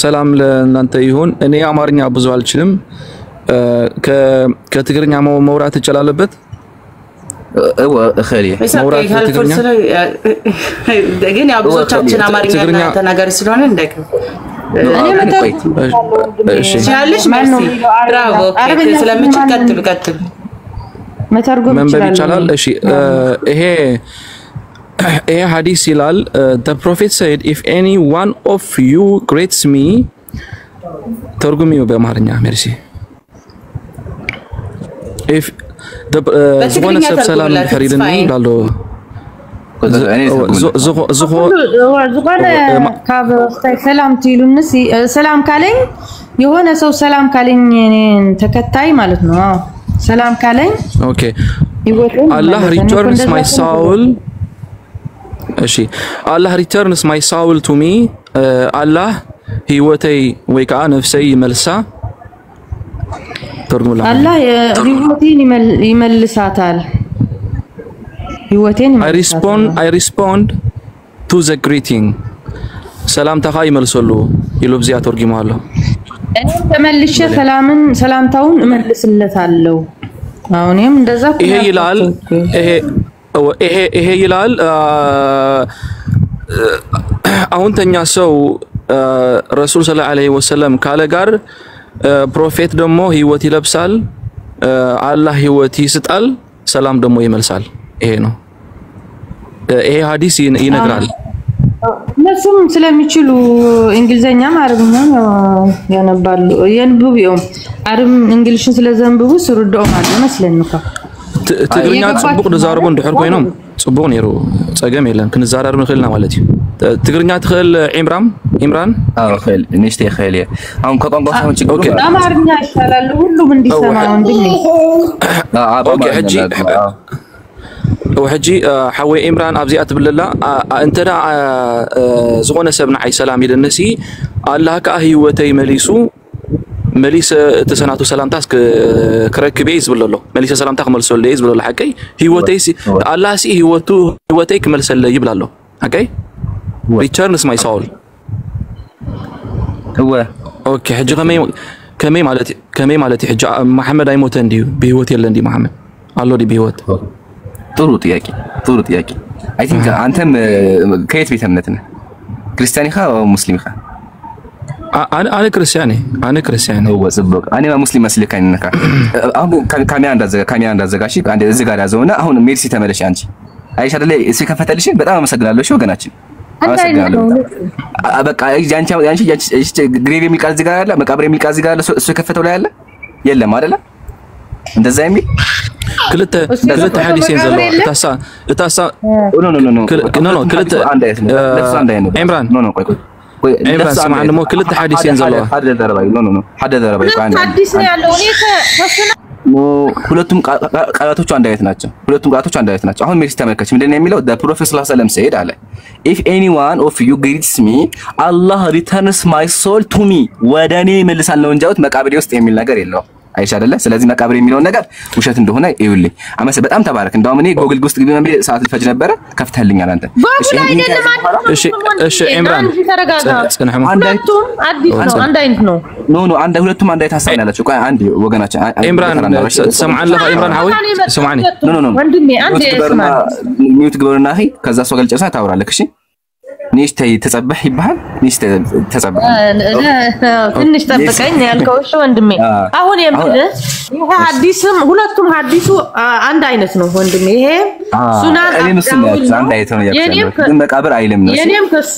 ሰላም ለእናንተ ይሁን። እኔ አማርኛ ብዙ አልችልም። ከትግርኛ መውራት እችላለበት። ግን ያው ብዙዎቻችን አማርኛ ተናጋሪ ስለሆነ እንደከ እኔ መተርጉም ብራቮ ስለምንችል ቀጥሉ መተርጉም ይችላል። እሺ ይሄ ሐዲስ ይላል the prophet said if any one of you greets me ተርጉሚው በአማርኛ ሜርሲ if ዝሆነ ሰብ ሰላም ፈሪድኒ ላሎ ዝሆነ ካብ ሰላም ትይሉንስ ሰላም ካለኝ የሆነ ሰው ሰላም ካለኝ እኔን ተከታይ ማለት ነው። ሰላም ካለኝ ኦኬ Allah returns my soul እሺ Allah returns my soul to me Allah ህይወቴ ወይ ከዓ ነፍሰይ ይመልሳ አላህ ህይወቴን ይመልሳታል። ህይወቴን I respond to the greeting ሰላምታካ ይመልሰሉ ይሉ በዚያ ተርጉማለሁ። እኔ ተመልሼ ሰላምታውን እመልስለታለሁ። አሁንም እንደዛ ይሄ ይላል አሁን ተኛ ሰው ረሱል ሰለላሁ ዐለይሂ ወሰለም ካለ ጋር ፕሮፌት ደግሞ ህይወት ይለብሳል። አላህ ህይወት ይስጣል፣ ሰላም ደግሞ ይመልሳል። ይሄ ነው ይሄ ሐዲስ ይነግራል። እነሱም ስለሚችሉ እንግሊዘኛም አረብኛም ያነባሉ። የንቡቢው አረብ እንግሊዝን ስለዘንብቡ ስሩዶም አለ መስለኝካ ትግርኛ ጽቡቅ ደዛርቦ እንድሕር ኮይኖም ጽቡቅ ነይሩ ጸገም የለን ክንዛራር ንኽልና ማለት እዩ። ትግርኛ ትኽእል ኢምራን ኸል ንሽቴ ኸል አሁን ከቋንቋ ሳይሆን ችግሩ አማርኛ ይሻላል ሁሉም እንዲሰማው እንዴ ኦኬ وحجي حوي إمران أبزي أتبللا أنتنا زغنا سبنا عي سلام إلى النسي الله كأهي وتي مليس تسناتو سلام تاسك كرك بيز بالله مليس سلام تاخ ملسول ليز بالله حكي هي وتي الله سي هي وتي كمل سل يبل الله okay returns my soul هو اوكي حجي كمي مالتي حجي محمد ايموت اندي بهوت يلا اندي محمد الله دي بهوت ጥሩ ጥያቄ አይ ቲንክ አንተም ከየት ቤተ እምነት ነህ? ክርስቲያን ካ ሙስሊም ካ? انا ክርስቲያን ነው ወጽበቅ እኔ ሙስሊም መስልከኝ ነካ አሁን ካሜራ እንዳዘጋሽ አንዴ እዚህ ጋር ያዘውና አሁን ሜርሲ ተመለሽ አንቺ አይሻ አይደለ እሱ ከፈተልሽ በጣም አመሰግናለሁ። እሺ ወገናችን አመሰግናለሁ። በቃ ያንቺ ግሬቭ የሚል ቃል እዚህ ጋር አለ፣ መቃብር የሚል ቃል እዚህ ጋር አለ። እሱ ከፈተው ላይ አለ የለም አይደለ? እንደዛ የሚል كلته حديثين زلوا تاسا نو كلته عمران عمران سمع انه كلته حديثين زلوا حد درباي حديث ነው ያለው ሁለቱም ቃላቶቹ አንድ አይነት ናቸው። አሁን ሜርሲ ተመልከች ምንድነው የሚለው the prophet sallallahu alaihi wasallam said አለ if anyone of you greets me Allah returns my soul to me ወደኔ ይመልሳል ነው እንጂ መቃብሬ ውስጥ የሚል ነገር የለውም። አይሽ አይደለ? ስለዚህ መቃብር የሚለው ነገር ውሸት እንደሆነ ይውልኝ። አመሰ በጣም ተባረክ። እንደውም እኔ ጎግል ውስጥ ግቢ መንበይ ሰዓት ልፈጅ ነበረ ከፍተህልኛል አንተ። እሺ ኢምራን ሁለቱም አዲስ ነው አንድ አይነት ነው። ኖ አንድ ሁለቱም አንድ አይነት ሀሳብ ያላችሁ። ቆይ አንድ ወገናችን ኢምራን ሰምዓለህ ኢምራን ሐዊ ሰምዓኒ ኖ ወንድሜ አንድ እስማ ሚውት ግበርና አኺ ከዛ ሰው ገልጨሳ ታወራለህ። እሺ نيشتي تسبح يبحال نيشتي تسبح ትንሽ ጠብቀኝ ያልከው እሺ ወንድሜ አሁን የምልህ ይሄ ሐዲስም ሁለቱም ሐዲሱ አንድ አይነት ነው ወንድሜ ይሄ ሱናን አንድ አይነት ነው ያልከው ግን መቃብር አይልም ነው የኔም ከስ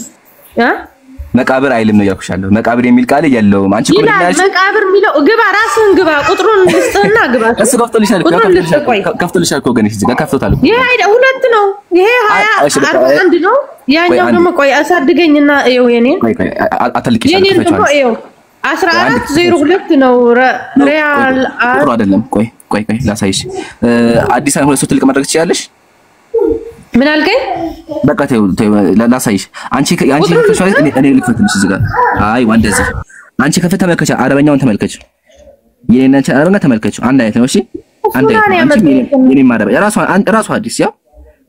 መቃብር አይልም ነው ያልኩሻለሁ መቃብር የሚል ቃል የለውም አንቺ እኮ ልናሽ መቃብር የሚለው ግባ ራስን ግባ ቁጥሩን ልስጥና ግባ እሱ ከፍቶልሻል እኮ ግን እዚህ ጋር ከፍቶታል ይሄ ሁለት ነው ይሄ 41 ነው ያኛው ደግሞ ቆይ አሳድገኝና እየው የኔን አትልቂሽ የኔን ደግሞ እየው 1402 ነው ሪያል ቁጥሩ አይደለም ቆይ ላሳይሽ አዲስ አበባ ሁለት ሰው ትልቅ ማድረግ ትችያለሽ ምን አልከኝ በቃ ተው ላሳይሽ አንቺ ከፈሻለ እኔ ልክፈትልሽ እዚህ ጋር አይ ወንደዚህ አንቺ ከፈተ ተመልከች አረበኛውን ተመልከች የኔን አረበኛ ተመልከች አንድ አይነት ነው እሺ አንድ አይነት አንቺ የኔ ማረበ ራሱ ሐዲስ ያ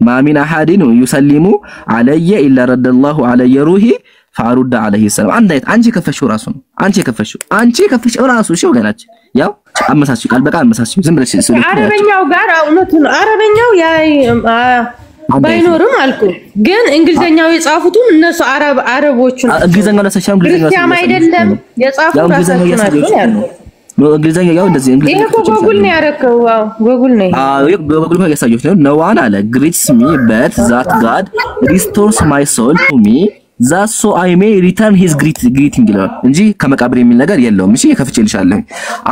ማሚን አሐዲን ይሰሊሙ አለየ ኢላ ረደላሁ አለየ ሩሂ ፈአሩድ አለይሂ ሰላም አንድ አይነት አንቺ ከፈሽው ራሱ ነው አንቺ ከፈሽው ራሱ እሺ ወገናችን ያው አመሳስዩ ቃል በቃል አመሳስዩ ዝም ብለሽ አረበኛው ጋር እውነት ነው አረበኛው ያ ባይኖርም አልኩ ግን እንግሊዘኛው የጻፉትም እነሱ አረቦቹ ነው እንግሊዘኛው ለሰሻም እንግሊዘኛው አይደለም የጻፉት ራሳቸው ናቸው ያለው ነው እንግሊዘኛው ያው እንደዚህ እንግሊዘኛው ይሄ ጎግል ነው ያረከው ዋው ጎግል ነው ጎግል ነው ያሳየው ነው ዋን አለ ግሪትስ ሚ በት ዛት ጋድ ሪስቶርስ ማይ ሶል ቱ ሚ ዛት ሶ አይ ሜይ ሪተርን ሂዝ ግሪቲንግ ይላል እንጂ ከመቃብር የሚል ነገር የለውም እሺ ከፍቼልሻለሁ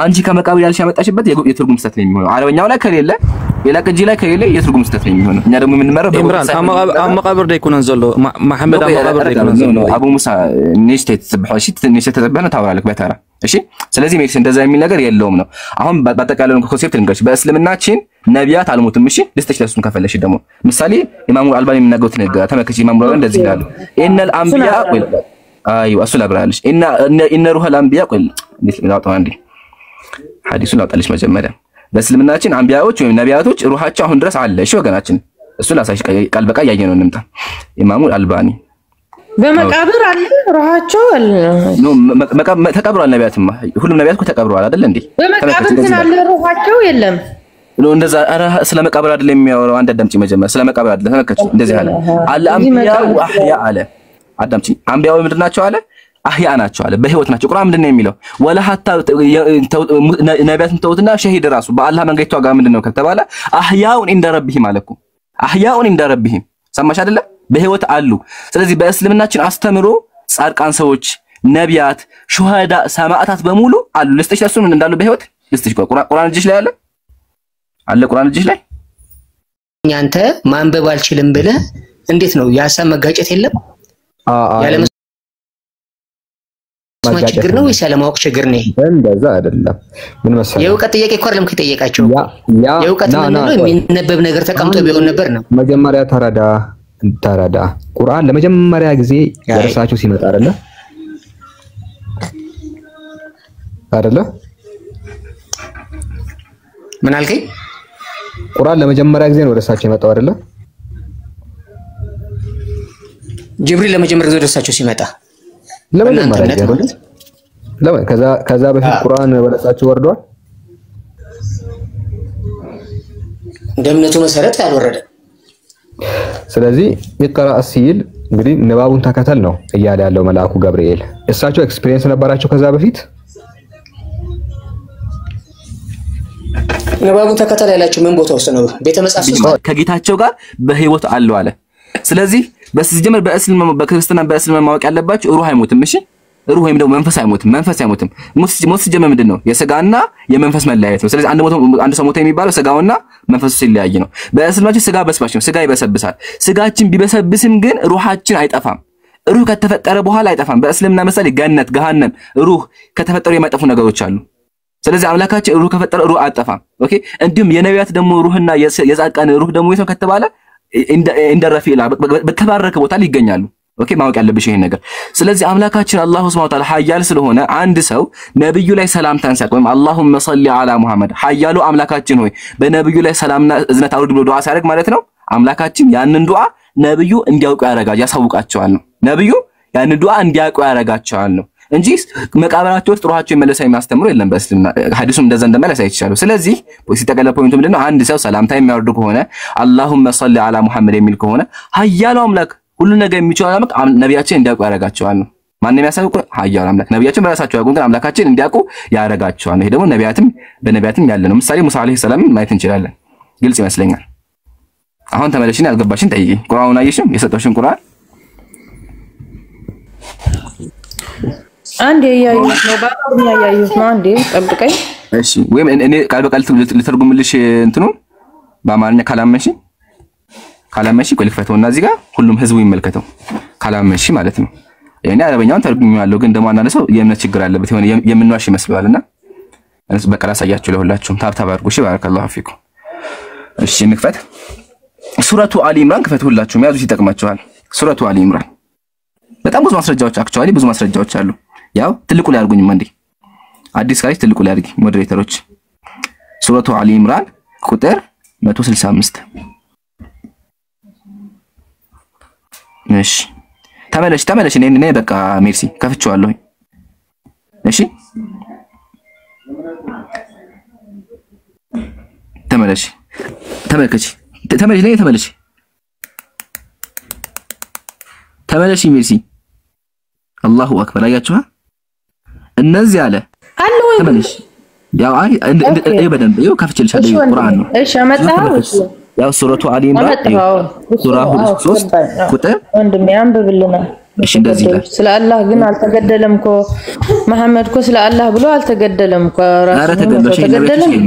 አንቺ ከመቃብር ያልሽ ያመጣሽበት የትርጉም ስህተት ነው የሚሆነው አረበኛው ላይ ከሌለ ሌላ ቅጂ ላይ ከሌለ የትርጉም ስህተት ነው የሚሆነው እኛ ደግሞ የምንመረው ኢምራን አመቃብር ላይ ኩነን ዘሎ መሐመድ አመቃብር ላይ ኩነን ዘሎ አቡ ሙሳ ኔሽቴት ተብሐው እሺ ኔሽቴት ተበና ታወራለክ በተራ እሺ ስለዚህ ሜክስ እንደዛ የሚል ነገር የለውም ነው አሁን በአጠቃላዩ ኮንሴፕት ልንገርሽ በእስልምናችን ነቢያት አልሞቱም እሺ ልስተሽ ለሱን ከፈለሽ ደግሞ ምሳሌ ኢማሙ አልባኒ የሚናገሩት ነገር ተመከች ኢማሙ አልባኒ እንደዚህ ይላሉ ኢነል አንቢያ ቆይ አይው እሱ ላብራልሽ ኢነ ሩህል አንቢያ ቆይ እንዴት ላውጣው አንዴ ሐዲሱን ላውጣልሽ መጀመሪያ በእስልምናችን አንቢያዎች ወይም ነቢያቶች ሩሃቸው አሁን ድረስ አለ እሺ ወገናችን እሱ ላሳይሽ ቃል በቃ ያየነው እንምጣ ኢማሙ አልባኒ በመቃብር አለ ሩሃቸው አለ ነው ተቀብሯል ነቢያትማ ሁሉም ነቢያት እኮ ተቀብሯል አይደል እንዴ በመቃብር ግን አለ ሩሃቸው የለም ነው እንደዛ አረ ስለ መቃብር አይደለም የሚያወራው አንድ አዳምጪ መጀመር ስለ መቃብር አይደለም ተመከች እንደዚህ አለ አልአንቢያ ወአህያ አለ አዳምጪ አንቢያው ምንድናቸው አለ አህያ ናቸው አለ በህይወት ናቸው ቁርአን ምንድነው የሚለው ወላ hatta ነቢያትን ተውትና ሸሂድ ራሱ በአላህ መንገድ ተዋጋ ምንድነው ከተባለ አህያውን እንደ ረብሂም አለኩ አህያውን እንደ ረብሂም ሰማሽ አይደለ በህይወት አሉ ስለዚህ በእስልምናችን አስተምሮ ጻድቃን ሰዎች ነቢያት ሹሃዳ ሰማዕታት በሙሉ አሉ ለስተሽ ለሱን እንዳሉ በህይወት ለስተሽ ቁርአን እጅሽ ላይ አለ ቁርአን እጅሽ ላይ አንተ ማንበብ አልችልም ብለህ እንዴት ነው ያሳብ መጋጨት የለም ያለ መስማት ችግር ነው ወይስ ያለማወቅ ችግር ነው እንደዛ አይደለም ምን መሰለህ የእውቀት ጥያቄ እኮ አይደለም ከጠየቃቸው የእውቀት ምን ነው የሚነበብ ነገር ተቀምጦ ቢሆን ነበር ነው መጀመሪያ ተረዳ ቁርአን ለመጀመሪያ ጊዜ ያረሳችሁ ሲመጣ አይደለ ምን አልከኝ ቁርአን ለመጀመሪያ ጊዜ ነው ወደሳቸው የመጣው አይደለ ጅብሪል ለመጀመሪያ ጊዜ ወደሳቸው ሲመጣ ለመጀመሪያ ጊዜ ከዛ በፊት ቁርአን ወደሳቸው ወርዷል እንደምነቱ መሰረት ያልወረደ ስለዚህ ይቅራ ሲል እንግዲህ ንባቡን ተከተል ነው እያለ ያለው መልአኩ ገብርኤል እሳቸው ኤክስፒሪየንስ ነበራቸው ከዛ በፊት ንባቡን ተከተል ያላችሁ ምን ቦታ ውስጥ ነው ቤተ መጻሕፍት ውስጥ ከጌታቸው ጋር በህይወት አለው አለ ስለዚህ በስጀመር በክርስትና በእስልምና ማወቅ ያለባችሁ ሩህ አይሞትም እሺ ሩህ ወይም ደግሞ መንፈስ አይሞትም ሞት ሲጀመር ምንድነው የሥጋና የመንፈስ መለያየት ነው ስለዚህ አንድ ሰው ሞተ የሚባለው ሥጋውና መንፈሱ ሲለያይ ነው በእስልምናችን ሥጋ በስባሽ ነው ሥጋ ይበሰብሳል ሥጋችን ቢበሰብስም ግን ሩሃችን አይጠፋም ሩህ ከተፈጠረ በኋላ አይጠፋም በእስልምና ምሳሌ ገነት ገሃነም ሩህ ከተፈጠሩ የማይጠፉ ነገሮች አሉ ስለዚህ አምላካችን ሩህ ከፈጠረ ሩህ አጠፋም ኦኬ እንዲሁም የነቢያት ደግሞ ሩህና የጻድቃን ሩህ ደግሞ የሰው ከተባለ እንደረፊላ በተባረከ ቦታ ላይ ይገኛሉ ኦኬ ማወቅ ያለብሽ ይሄን ነገር። ስለዚህ አምላካችን አላሁ ሱብሓነሁ ወተዓላ ኃያል ስለሆነ አንድ ሰው ነብዩ ላይ ሰላምታን ሲያቀርብ ወይም አላሁመ ሰሊ ዐላ ሙሐመድ ኃያሉ አምላካችን ሆይ በነብዩ ላይ ሰላምና እዝነት አውርድ ብሎ ዱዓ ሲያደርግ ማለት ነው አምላካችን ያንን ዱዓ ነብዩ እንዲያውቁ ያሳውቃቸዋል ነው። ነብዩ ያንን ዱዓ እንዲያውቁ ያረጋቸዋል ነው እንጂ መቃብራቸው ውስጥ ሩሃቸው ይመለሳ የሚያስተምሩ የለም በእስልምና ሐዲሱም እንደዛ እንደመለስ አይቻለው። ስለዚህ ሲጠቀለለ ፖይንቱ ምንድነው አንድ ሰው ሰላምታ የሚያወርድ ከሆነ አላሁመ ሰሊ ዐላ ሙሐመድ የሚል ከሆነ ኃያሉ አምላክ ሁሉ ነገር የሚችለው አምላክ ነብያችን እንዲያውቁ ያረጋቸዋል ነው። ማንንም ያሳውቁ ኃያሉ አምላክ ነብያችን በራሳቸው ያውቁ ግን አምላካችን እንዲያውቁ ያረጋቸዋል። ይሄ ደግሞ በነቢያትም ያለ ነው። ምሳሌ ሙሳ አለይሂ ሰላም ማየት እንችላለን። ግልጽ ይመስለኛል። አሁን ተመለሽኝ ያልገባሽን ጠይቂ። ቁርአኑን አየሽም? የሰጠሽን ቁርአን አንዴ ያያዩት ነው ባባኛ ያያዩት ነው። አንዴ ጠብቀኝ እሺ። ወይም እኔ ቃል በቃል ልተርጉምልሽ እንትኑን በአማርኛ ካላመንሽ ኮልፈተውና እዚህ ጋር ሁሉም ህዝቡ ይመልከተው ካላመንሽ ማለት ነው። እኔ አረበኛውን ተርጉሜዋለሁ ግን ደግሞ አንዳንድ ሰው የእምነት ችግር አለበት የሆነ የምንዋሽ ይመስላልና በቃል አሳያችሁ ለሁላችሁም ታብታብ አድርጉ። እሺ ባረከላሁ ፊኩም። እሺ እንክፈት። ሱረቱ አሊ ኢምራን ክፈቱ ሁላችሁም ያዙ ይጠቅማችኋል። ሱረቱ አሊ ኢምራን በጣም ብዙ ማስረጃዎች አክቹአሊ ብዙ ማስረጃዎች አሉ። ያው ትልቁ ላይ አድርጉኝማ እንዴ አዲስ ካሪስ ትልቁ ላይ አድርጊ ሞዴሬተሮች። ሱረቱ አሊ ኢምራን ቁጥር 165 እሺ ተመለሽ እኔ በቃ ሜርሲ ከፍቼዋለሁ። እሺ ተመለሽ ሜርሲ አላሁ አክበር አያችኋ እነዚህ አለ ተመለሽ ያው አይ በደንብ ይኸው ከፍቼልሻለሁ ቁርአን ነው። እሺ አመጣው ያው ሱረቱ አሊ ኢምራን ሱራ 3 ቁጥር ወንድም ያንብብልና እሺ እንደዚህ ይላል። ስለ አላህ ግን አልተገደለም እኮ መሐመድ እኮ ስለ አላህ ብሎ አልተገደለም እኮ ራሱ ተገደለም።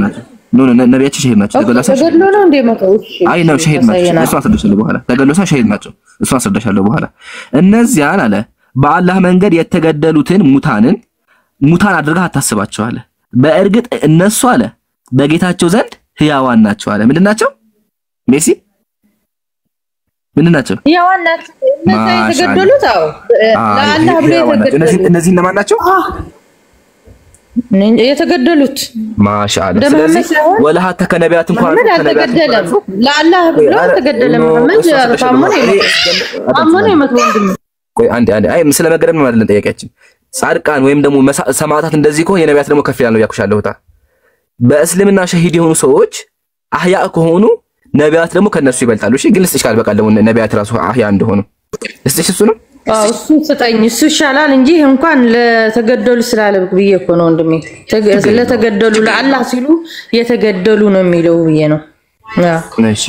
ነቢያችን ሸሂድ ናቸው። ተገድሎ ነው እንደ መጣው። እሺ አይ ነው ሸሂድ ናቸው። እሱ አስረዳሻለሁ በኋላ ተገድሎሳ ሸሂድ ናቸው። እሱ አስረዳሻለሁ በኋላ። እነዚያን አለ በአላህ መንገድ የተገደሉትን ሙታን አድርገህ አታስባቸዋለህ። በእርግጥ እነሱ አለ በጌታቸው ዘንድ ህያዋን ናቸው አለ። ምንድን ናቸው? ሜሲ ምንድን ናቸው? ህያዋን ናቸው። እነዚህ የተገደሉት አዎ ለአላህ ብሎ የተገደሉት እነዚህ እነማን ናቸው? የተገደሉት ማሻአላ። ስለዚህ ወላህ ተከነቢያት እንኳን አልተገደለም ለአላህ ብሎ ተገደለም። መሐመድ ታሞነ የመቶ ወንድም ቆይ አንዴ አይ ስለመገደል ነው አይደለም ጠያቂያችን። ጻድቃን ወይም ደግሞ ሰማዕታት እንደዚህ ከሆነ የነቢያት ደግሞ ከፍ ያለው ያኩሻለሁታ። በእስልምና ሸሂድ የሆኑ ሰዎች አህያ ከሆኑ ነቢያት ደግሞ ከነሱ ይበልጣሉ። እሺ ግን ልስጥሽ ካልበቃ ደግሞ ነቢያት ራሱ አህያ እንደሆኑ ልስጥሽ እሱ ነው። እሱ ስጠኝ እሱ ይሻላል እንጂ እንኳን ለተገደሉ ስላለብክ ብዬ እኮ ነው ወንድሜ። ለተገደሉ ለአላህ ሲሉ የተገደሉ ነው የሚለው ብዬ ነው። እሺ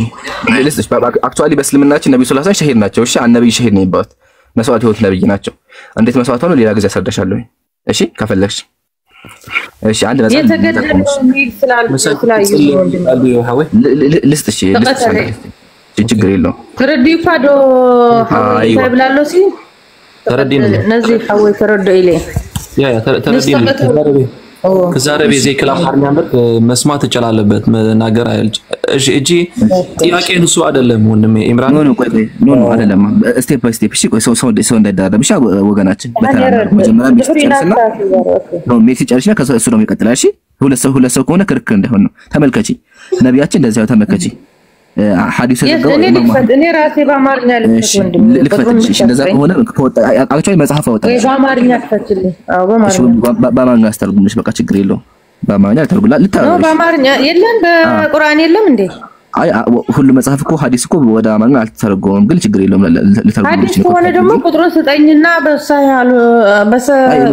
ልስጥሽ አክቹአሊ በእስልምናችን ነብዩ ሰለላሁ ዐለይሂ ወሰለም ሸሂድ ናቸው። እሺ አንነብይ ሸሂድ ነው ይባላል። መስዋዕት ህይወት ነብይ ናቸው። እንዴት መስዋዕት ሆኖ ሌላ ጊዜ አስረዳሻለሁ። እሺ ከፈለግሽ እሺ አንድ ነገር የተገደሉ ሚል ልስጥሽ ችግር የለውም። ተረዲው ፋዶ ታይብላሎ ሲ ተረዲን ነዚህ ሐወይ ተረዶ ኢሌ ያ ተረዲን ከዛሬ ዘይ ክላ ሐርኛ ምርጥ መስማት እጨላለበት መናገር አይልጭ። እጂ ጥያቄን እሱ አይደለም ወንድሜ ኢምራን ኖ አይደለም። ስቴፕ ባይ ስቴፕ እሺ ቆይ ሰው እንዳይዳረም እሺ ወገናችን በተራራ መጀመሪያ ሚስጨርስና ነው ሚስጨርስና ከዛ እሱ ነው ይቀጥላል። እሺ ሁለት ሰው ከሆነ ክርክር እንዳይሆን ነው። ተመልከቺ ነብያችን እንደዚህ ተመልከቺ ሐዲስ ዘገው እኔ ራሴ በአማርኛ ልክፈትልሽ። እሺ እንደዛ ከሆነ አክቹአሊ መጽሐፍ አወጣ በአማርኛ ልክፈትልኝ። አዎ በአማርኛ አስተርጉምልሽ በቃ ችግር የለውም። በአማርኛ ልተርጉላ ልታረጋግጥ ነው። በአማርኛ የለም በቁርአን የለም እንዴ? አይ ሁሉ መጽሐፍ እኮ ሐዲስ እኮ ወደ አማርኛ አልተተረጎመም ግን ችግር የለውም ልተርጉምልሽ። ሐዲስ ከሆነ ደግሞ ቁጥሩን ስጠኝና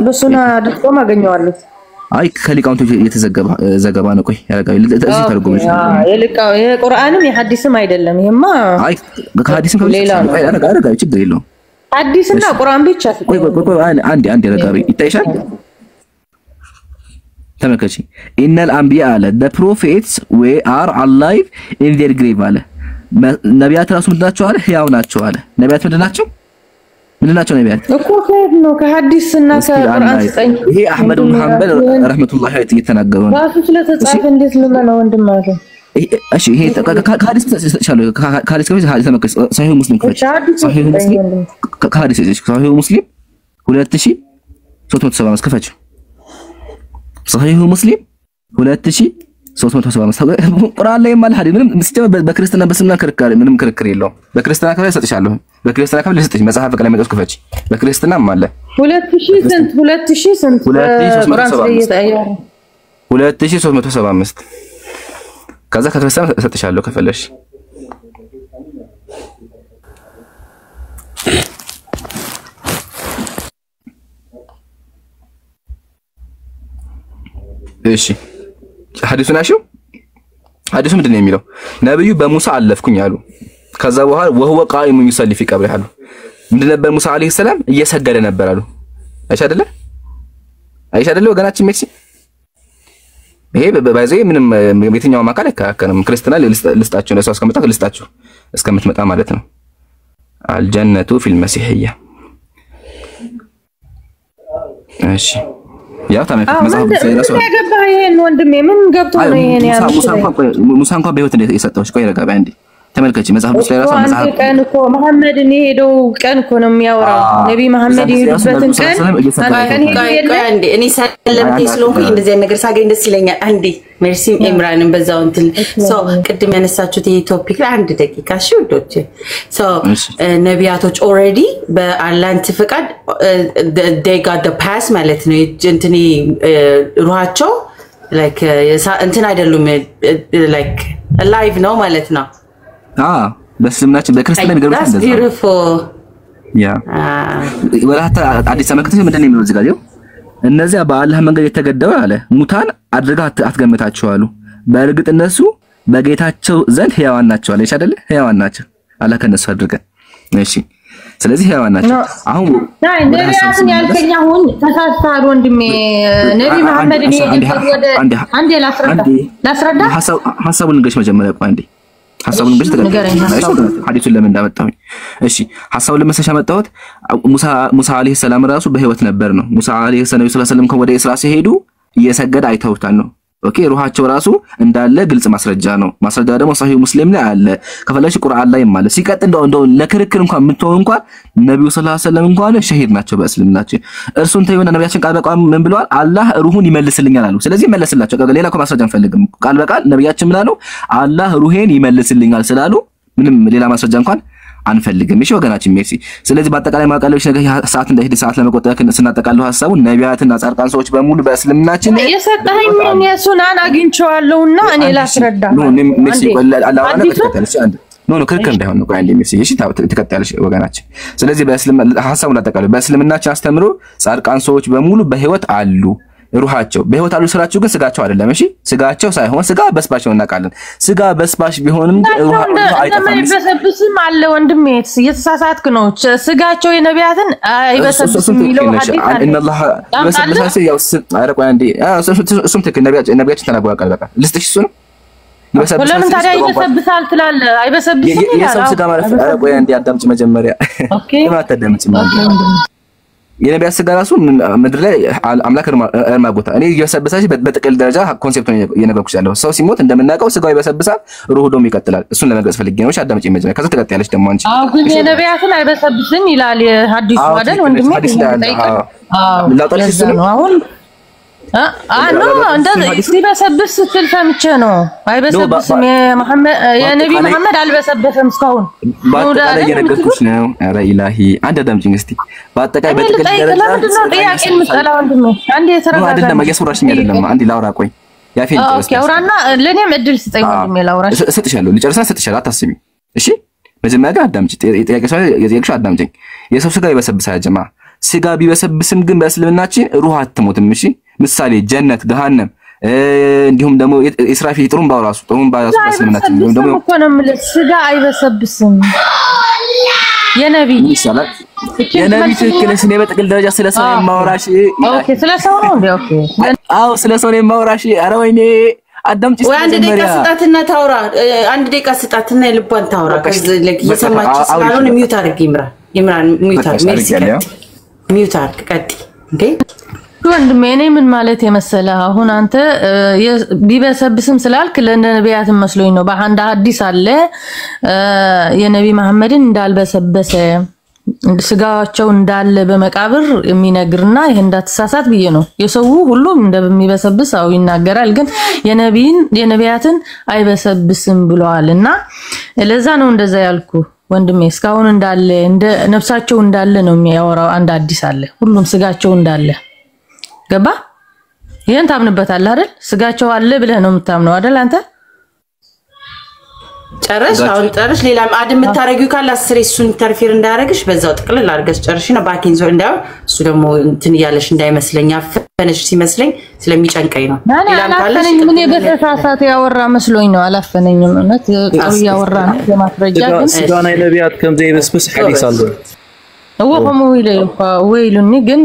በሱና ድቆም አገኘዋለሁ። አይ ከሊቃውንቶች የተዘገበ ዘገባ ነው። ቆይ ያረጋው እዚህ ተርጉምልሽ። የሊቃው የቁርአንም የሐዲስም አይደለም። ይሄማ አይ ከሐዲስም ያረጋው ችግር የለውም። ሐዲስና ቁርአን ብቻ ቆይ አንዴ ያረጋው ይታይሻል። ተመልከቺ ኢነል አንቢያ አለ the prophets we are alive in their grave አለ። ነቢያት ራሱ ምንድን ናቸው አለ? ህያው ናቸው አለ። ነቢያት ምንድን ናቸው ነቢያት እኮ ከሄድ ነው ከሐዲስና ከቁርአን ስጠኝ። ይሄ አህመድ ብን ሐንበል ረህመቱላሂ ዐለይሂ የተናገረው ነው። ራሱ ስለተጻፈ እንዴት ልመና ወንድም አለ እሺ ይሄ ከሐዲስ ተሰጥቻለሁ ከሐዲስ ተመከስ ሰሂህ ሙስሊም ከፈች ሰሂህ ሙስሊም 2375 ከፈች ሰሂህ ሙስሊም 2375 ቁርአን ላይ ማለት ሐዲስ ምንም ሲስተም በክርስቲያና በስልምና ክርክር ምንም ክርክር የለውም በክርስቲያና ከፈች ሰጥቻለሁ በክርስቲያና ከፈች ለሰጥች መጽሐፍ በቀላይ መጥቶ ከፈች በክርስቲያና ማለት 2000 ስንት ቁርአን ስለይታያው 2375 ከዛ ከተፈሰመ ሰጥቻለሁ ከፈለሽ እሺ ሐዲሱን አሽው ሐዲሱ ምንድነው የሚለው ነብዩ በሙሳ አለፍኩኝ አሉ ከዛ በኋላ ወህወ ቃኢሙ ይሰሊ في ቀብሪ አሉ ምንድነው ነበር ሙሳ አለይሂ ሰላም እየሰገደ ነበር አሉ አይሻ አይደለ ወገናችን ሜክሲ ይሄ በባይዘይ ምንም የትኛው ማካለ ካከንም ክርስቲያና ልስጣችሁ ነው እስከምጣ ልስጣችሁ እስከምትመጣ ማለት ነው አልጀነቱ ፊል መስይህያ እሺ ያው ታመክ መጽሐፍ ስለራሱ ያገባ ይሄን ወንድሜ ምን ገብቶ ነው ይሄን ያለው ሙሳ እንኳን በህይወት የሰጠውሽ ቆይ ረጋባ እንዴ ተመልከቺ መጽሐፍ ስለራሱ መጽሐፍ ቀን እኮ መሐመድን ሄደው ቀን እኮ ነው የሚያወራው ነብይ መሐመድ ይሄድበትን ቀን አንዴ እኔ ሰለምቴ ስለሆንኩኝ እንደዚህ ነገር ሳገኝ ደስ ይለኛል አንዴ ሜርሲ ኢምራንን በዛው እንትን ሶ ቅድም ያነሳችሁት ይሄ ቶፒክ ላይ አንድ ደቂቃ እሺ ወዶቼ ሶ ነቢያቶች ኦሬዲ በአላንት ፍቃድ they got the pass ማለት ነው እንትኔ ሩሃቸው like እንትን አይደሉም like alive ነው ማለት ነው በስልምናችን በክርስቲያና የሚገርምሽ እንደዛ ያ ወላታ አዲስ አመልክተሽ ምንድነው የሚለው እዚህ ጋር ይው እነዚያ በአላህ መንገድ የተገደው አለ ሙታን አድርጋ አትገምታቸው አሉ በእርግጥ እነሱ በጌታቸው ዘንድ ሕያዋን ናቸው አለ አይደል ሕያዋን ናቸው አላህ ከነሱ አድርገን እሺ ስለዚህ ሕያዋን ናቸው አሁን ነብያትን ያልከኝ አሁን ተሳስተሃል ወንድሜ ነብይ መሐመድ ነው ወደ አንዴ ላስረዳ ሐሳቡን እንግዲህ መጀመሪያ ቆይ አንዴ ሐሳቡን እንግዲህ ተገናኝ ሐዲሱን ለምን እንዳመጣሁኝ እሺ ሐሳቡን ለመሰሻ መጣሁት ሙሳ አለይሂ ሰላም ራሱ በህይወት ነበር ነው ሙሳ አለይሂ ሰላም ከወደ እስራ ሲሄዱ እየሰገደ አይተውታል ነው ኦኬ ሩሃቸው ራሱ እንዳለ ግልጽ ማስረጃ ነው ማስረጃ ደግሞ ሰሂህ ሙስሊም ላይ አለ ከፈለሽ ቁርአን ላይ ማለት ሲቀጥ እንደው ለክርክር እንኳን ምትሆን እንኳን ነብዩ ሰለላሁ ዐለይሂ ወሰለም እንኳን ሸሂድ ናቸው በእስልምናችን እርሱን ተይወና ነብያችን ቃል በቃል ምን ብለዋል አላህ ሩሁን ይመልስልኛል አሉ ስለዚህ መለስላቸው ሌላ እኮ ማስረጃ አንፈልግም ቃል በቃል ነብያችን ምን አሉ አላህ ሩሄን ይመልስልኛል ስላሉ ምንም ሌላ ማስረጃ እንኳን አንፈልግም እሺ ወገናችን ሜርሲ ስለዚህ በአጠቃላይ ማቃለሽ ነገር ሰዓት እንዳይሄድ ሰዓት ለመቆጠብ ስናጠቃለው ሐሳቡ ነቢያትና ጻድቃን ሰዎች በሙሉ በእስልምናችን የሰጠኸኝ የሱናን አግኝቼዋለሁና እኔ ላስረዳ ሜርሲ አላህና ከተከተለሽ አንድ ኖ ክርክር እንዳይሆን ነው ቆይ አንዴ ሜርሲ እሺ ተከታተልሽ ወገናችን ስለዚህ በእስልምና ሐሳቡን አጠቃለው በእስልምናችን አስተምሮ ጻድቃን ሰዎች በሙሉ በህይወት አሉ ሩሃቸው በህይወት አሉ ስራቸው ግን ስጋቸው አይደለም እሺ ስጋቸው ሳይሆን ስጋ በስባሽ ነው እናቃለን ስጋ በስባሽ ቢሆንም አይበሰብስም አለ ወንድሜ እየተሳሳትክ ነው ስጋቸው የነቢያትን አይበሰብስም የሚለው ሐዲስ አለ ኢነላህ በሰብሳሲ ያው አረቆ አንዴ እሱም ትክክል ነቢያችን ተናግረዋል ቃል በቃ ልስጥሽ እሱ ነው ይበሰብሳል ለምን ታዲያ ይበሰብሳል ትላለህ አይበሰብስም ይላል የሰው ስጋ ማለት አረቆ አንዴ አዳምጪ መጀመሪያ ኦኬ ማታዳምጪ ማለት የነቢያት ስጋ ራሱ ምድር ላይ አምላክ እርማጎታ እኔ እየበሰበሰች በጥቅል ደረጃ ኮንሴፕቱን እየነገርኩሽ ያለው ሰው ሲሞት እንደምናውቀው ስጋው ይበሰብሳል ሩሁ ደግሞ ይቀጥላል እሱን ለመግለጽ ፈልጌ ነው እሺ አዳምጪ መጀመሪያ ከዛ ትቀጥያለሽ ደግሞ አንቺ ግን የነቢያትን አይበሰብስም ይላል ሐዲሱ አይደል ወንድሜ ላውጣልሽ ነው አሁን ኖ እንደዚህ ሲበሰብስ ስትል ሰምቼ ነው አይበሰብስም የነብይ መሐመድ አልበሰበሰም እስካሁን ባጠቃላይ የነገርኩሽ ነው ኧረ ኢላሂ አንድ አዳምጪኝ እስቲ ባጠቃላይ በጥቅል ደረጃ ለምንድን ነው ጥያቄን የምትጠላው ወንድሜ አንዴ ተረጋጋ አይደለም እያስወራሽኝ አይደለም አንዴ ላውራ ቆይ ያፌን ኦኬ አውራና ለኔም እድል ስጠኝ ወንድሜ ላውራሽ እሰጥሻለሁ ልጨርሳ እሰጥሻለሁ አታስቢ እሺ መጀመሪያ አዳምጪ ጥያቄሽ አዳምጪኝ የሰው ስጋ ይበሰብሳል ጀማ ስጋ ቢበሰብስም ግን በእስልምናችን ሩህ አትሞትም እሺ ምሳሌ ጀነት ገሃነም እንዲሁም ደግሞ እስራፊል ጥሩምባው ራሱ በእስልምናችን ደግሞ እኮ ነው ማለት ስጋ አይበሰብስም የነብይ ይሻላል የነብይ ትክክለሽ ነው በጥቅል ደረጃ ስለሰው የማወራሽ ኦኬ ስለሰው ነው እንዴ ኦኬ አው ስለሰው ነው የማወራሽ ኧረ ወይኔ አዳምጪ አንድ ደቂቃ ስጣትና ታውራ አንድ ደቂቃ ስጣትና ልቧን ታውራ እየሰማች ስላልሆነ ሚውት አድርጊ ኢምራን ሚውት አድርጊ ሜርሲ ሚውት አድርጊ ቀጥ እንዴ ወንድሜ እኔ ምን ማለት የመሰለ አሁን አንተ ቢበሰብስም ስላልክ ለነቢያት መስሎኝ ነው። በአንድ ሐዲስ አለ የነቢ መሐመድን እንዳልበሰበሰ ስጋቸው እንዳለ በመቃብር የሚነግርና ይሄ እንዳትሳሳት ብዬ ነው። የሰው ሁሉ እንደሚበሰብስ አው ይናገራል፣ ግን የነቢያትን አይበሰብስም ብለዋልና ለዛ ነው እንደዛ ያልኩ ወንድሜ። እስካሁን እንዳለ እንደ ነፍሳቸው እንዳለ ነው የሚያወራው። አንድ ሐዲስ አለ ሁሉም ስጋቸው እንዳለ ገባ። ይሄን ታምንበታለህ አይደል? ስጋቸው አለ ብለህ ነው የምታምነው አይደል አንተ? ጨረሽ አሁን ጨረሽ። ሌላ አድም የምታረጊው ካለ አስሬ እሱን ኢንተርፌር እንዳያረግሽ በዛው ጥቅልል አድርገሽ ጨርሽና ባኪን ዞር እንዳው እሱ ደግሞ እንትን ያለሽ እንዳይመስለኝ አፈነሽ ሲመስለኝ ስለሚጨንቀኝ ነው። ሌላም ካለሽ ምን በተሳሳተ ያወራ መስሎኝ ነው። አላፈነኝም እውነት ጥሩ ያወራ ነው የማስረጃ ግን ስጋና ነቢያት ከምዘ ይበስብስ ሐዲስ አለ ወሆሙ ወይሉኒ ግን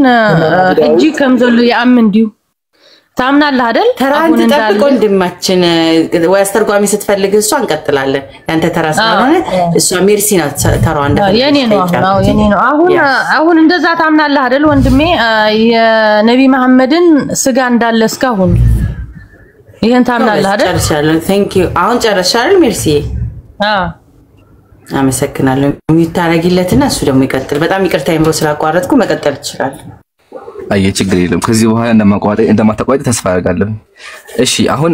እጂ ከምዘሉ ያምን ዲው ታምናለህ አይደል? ተራን ተጠብቆ እንደማችን ወይ አስተርጓሚ ስትፈልግ እሷ እንቀጥላለን። ያንተ ተራ ስለሆነ እሷ ሜርሲ ናት ተራው እንደፈለገ የኔ ነው። አሁን እንደዛ ታምናለህ አይደል ወንድሜ? የነቢ መሐመድን ስጋ እንዳለ እስካሁን ይሄን ታምናለህ አይደል? ጨርሻለሁ። ቴንክ ዩ። አሁን ጨርሻለሁ ሜርሲ። አመሰግናለሁ። የሚታረጊለትና እሱ ደግሞ ይቀጥል። በጣም ይቅርታ ይምሮ ስላቋረጥኩ መቀጠል ይችላል። አይ ችግር የለም። ከዚህ በኋላ እንደማታቋርጥ ተስፋ አደርጋለሁ። እሺ አሁን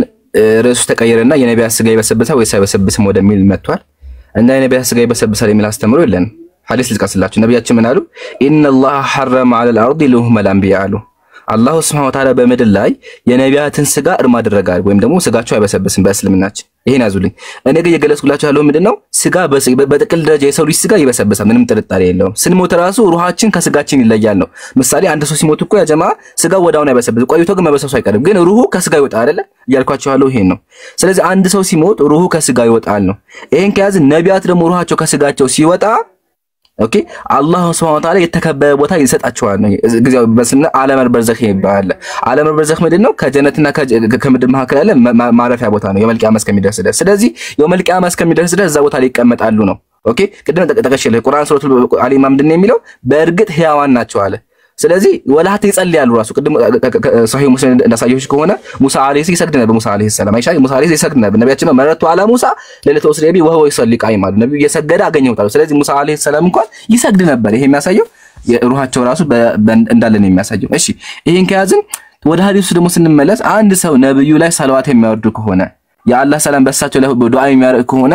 ርዕሱ ተቀየረና የነቢያት ስጋ ይበሰብሳል ወይስ አይበሰብስም ወደሚል መጥቷል። እና የነቢያት ስጋ ይበሰብሳል የሚል አስተምሮ የለን። ሐዲስ ልጥቀስላችሁ። ነብያችን ምን አሉ? ኢነላህ ሐረመ ዐለል አርዲ ሉሁመል አንቢያ አሉ። አላህ ሱብሓነሁ ወተዓላ በምድር ላይ የነቢያትን ስጋ እርም አደረጋል ወይም ደግሞ ስጋቸው አይበሰብስም በእስልምናችን። ይሄን ያዙልኝ። እኔ ግን የገለጽኩላችሁ ያለው ምንድነው? ስጋ በጥቅል ደረጃ የሰው ልጅ ስጋ ይበሰብሳል፣ ምንም ጥርጣሬ የለውም። ስንሞት ራሱ ሩሃችን ከስጋችን ይለያል ነው። ምሳሌ አንድ ሰው ሲሞት እኮ ያ ጀማ ስጋው ወዳውን አይበሰብስ፣ ቆይቶ ግን መበሰብሱ አይቀርም፣ ግን ሩሁ ከስጋ ይወጣል አይደለ? እያልኳችሁ ያለው ይሄን ነው። ስለዚህ አንድ ሰው ሲሞት ሩሁ ከስጋ ይወጣል ነው። ይሄን ከያዝን ነቢያት ደግሞ ሩሃቸው ከስጋቸው ሲወጣ ኦኬ አላህ Subhanahu Wa Ta'ala የተከበረ ቦታ ይሰጣቸዋል ነው። ግዜው በስነ ዓለም በርዘኽ ይባላል። ዓለም በርዘኽ ምንድነው? ከጀነትና ከምድር መካከል ያለ ማረፊያ ቦታ ነው የመልቂያ መስከሚደርስ ድረስ። ስለዚህ የመልቂያ መስከሚደርስ ድረስ እዛ ቦታ ላይ ይቀመጣሉ ነው። ኦኬ ቅድም ተጠቀሽልህ ቁርአን ሱረቱል አሊ ኢማም ምንድነው የሚለው? በእርግጥ ህያዋን ናቸው አለ። ስለዚህ ወላህ ይጸልያሉ ራሱ ቅድም ሰሂህ ሙስሊም እንዳሳየሁሽ ከሆነ ሙሳ አለይሂ ይሰግድ ነበር። ሙሳ አለይሂ ሰላም አይሻ ሙሳ አለይሂ ይሰግድ ነበር። ነብያችን ነው መረቱ አላ ሙሳ ለለተ ወስለቢ ወሆ ይሰሊ ቃይማ ነብዩ እየሰገደ አገኘሁታል። ስለዚህ ሙሳ አለይሂ ሰላም እንኳን ይሰግድ ነበር። ይሄ የሚያሳየው የሩሃቸው ራሱ እንዳለ ነው የሚያሳየው። እሺ ይሄን ከያዝን ወደ ሐዲሱ ደግሞ ስንመለስ አንድ ሰው ነብዩ ላይ ሰላዋት የሚያወርድ ከሆነ የአላህ ሰላም በሳቸው ላይ ዱዓ የሚያደርግ ከሆነ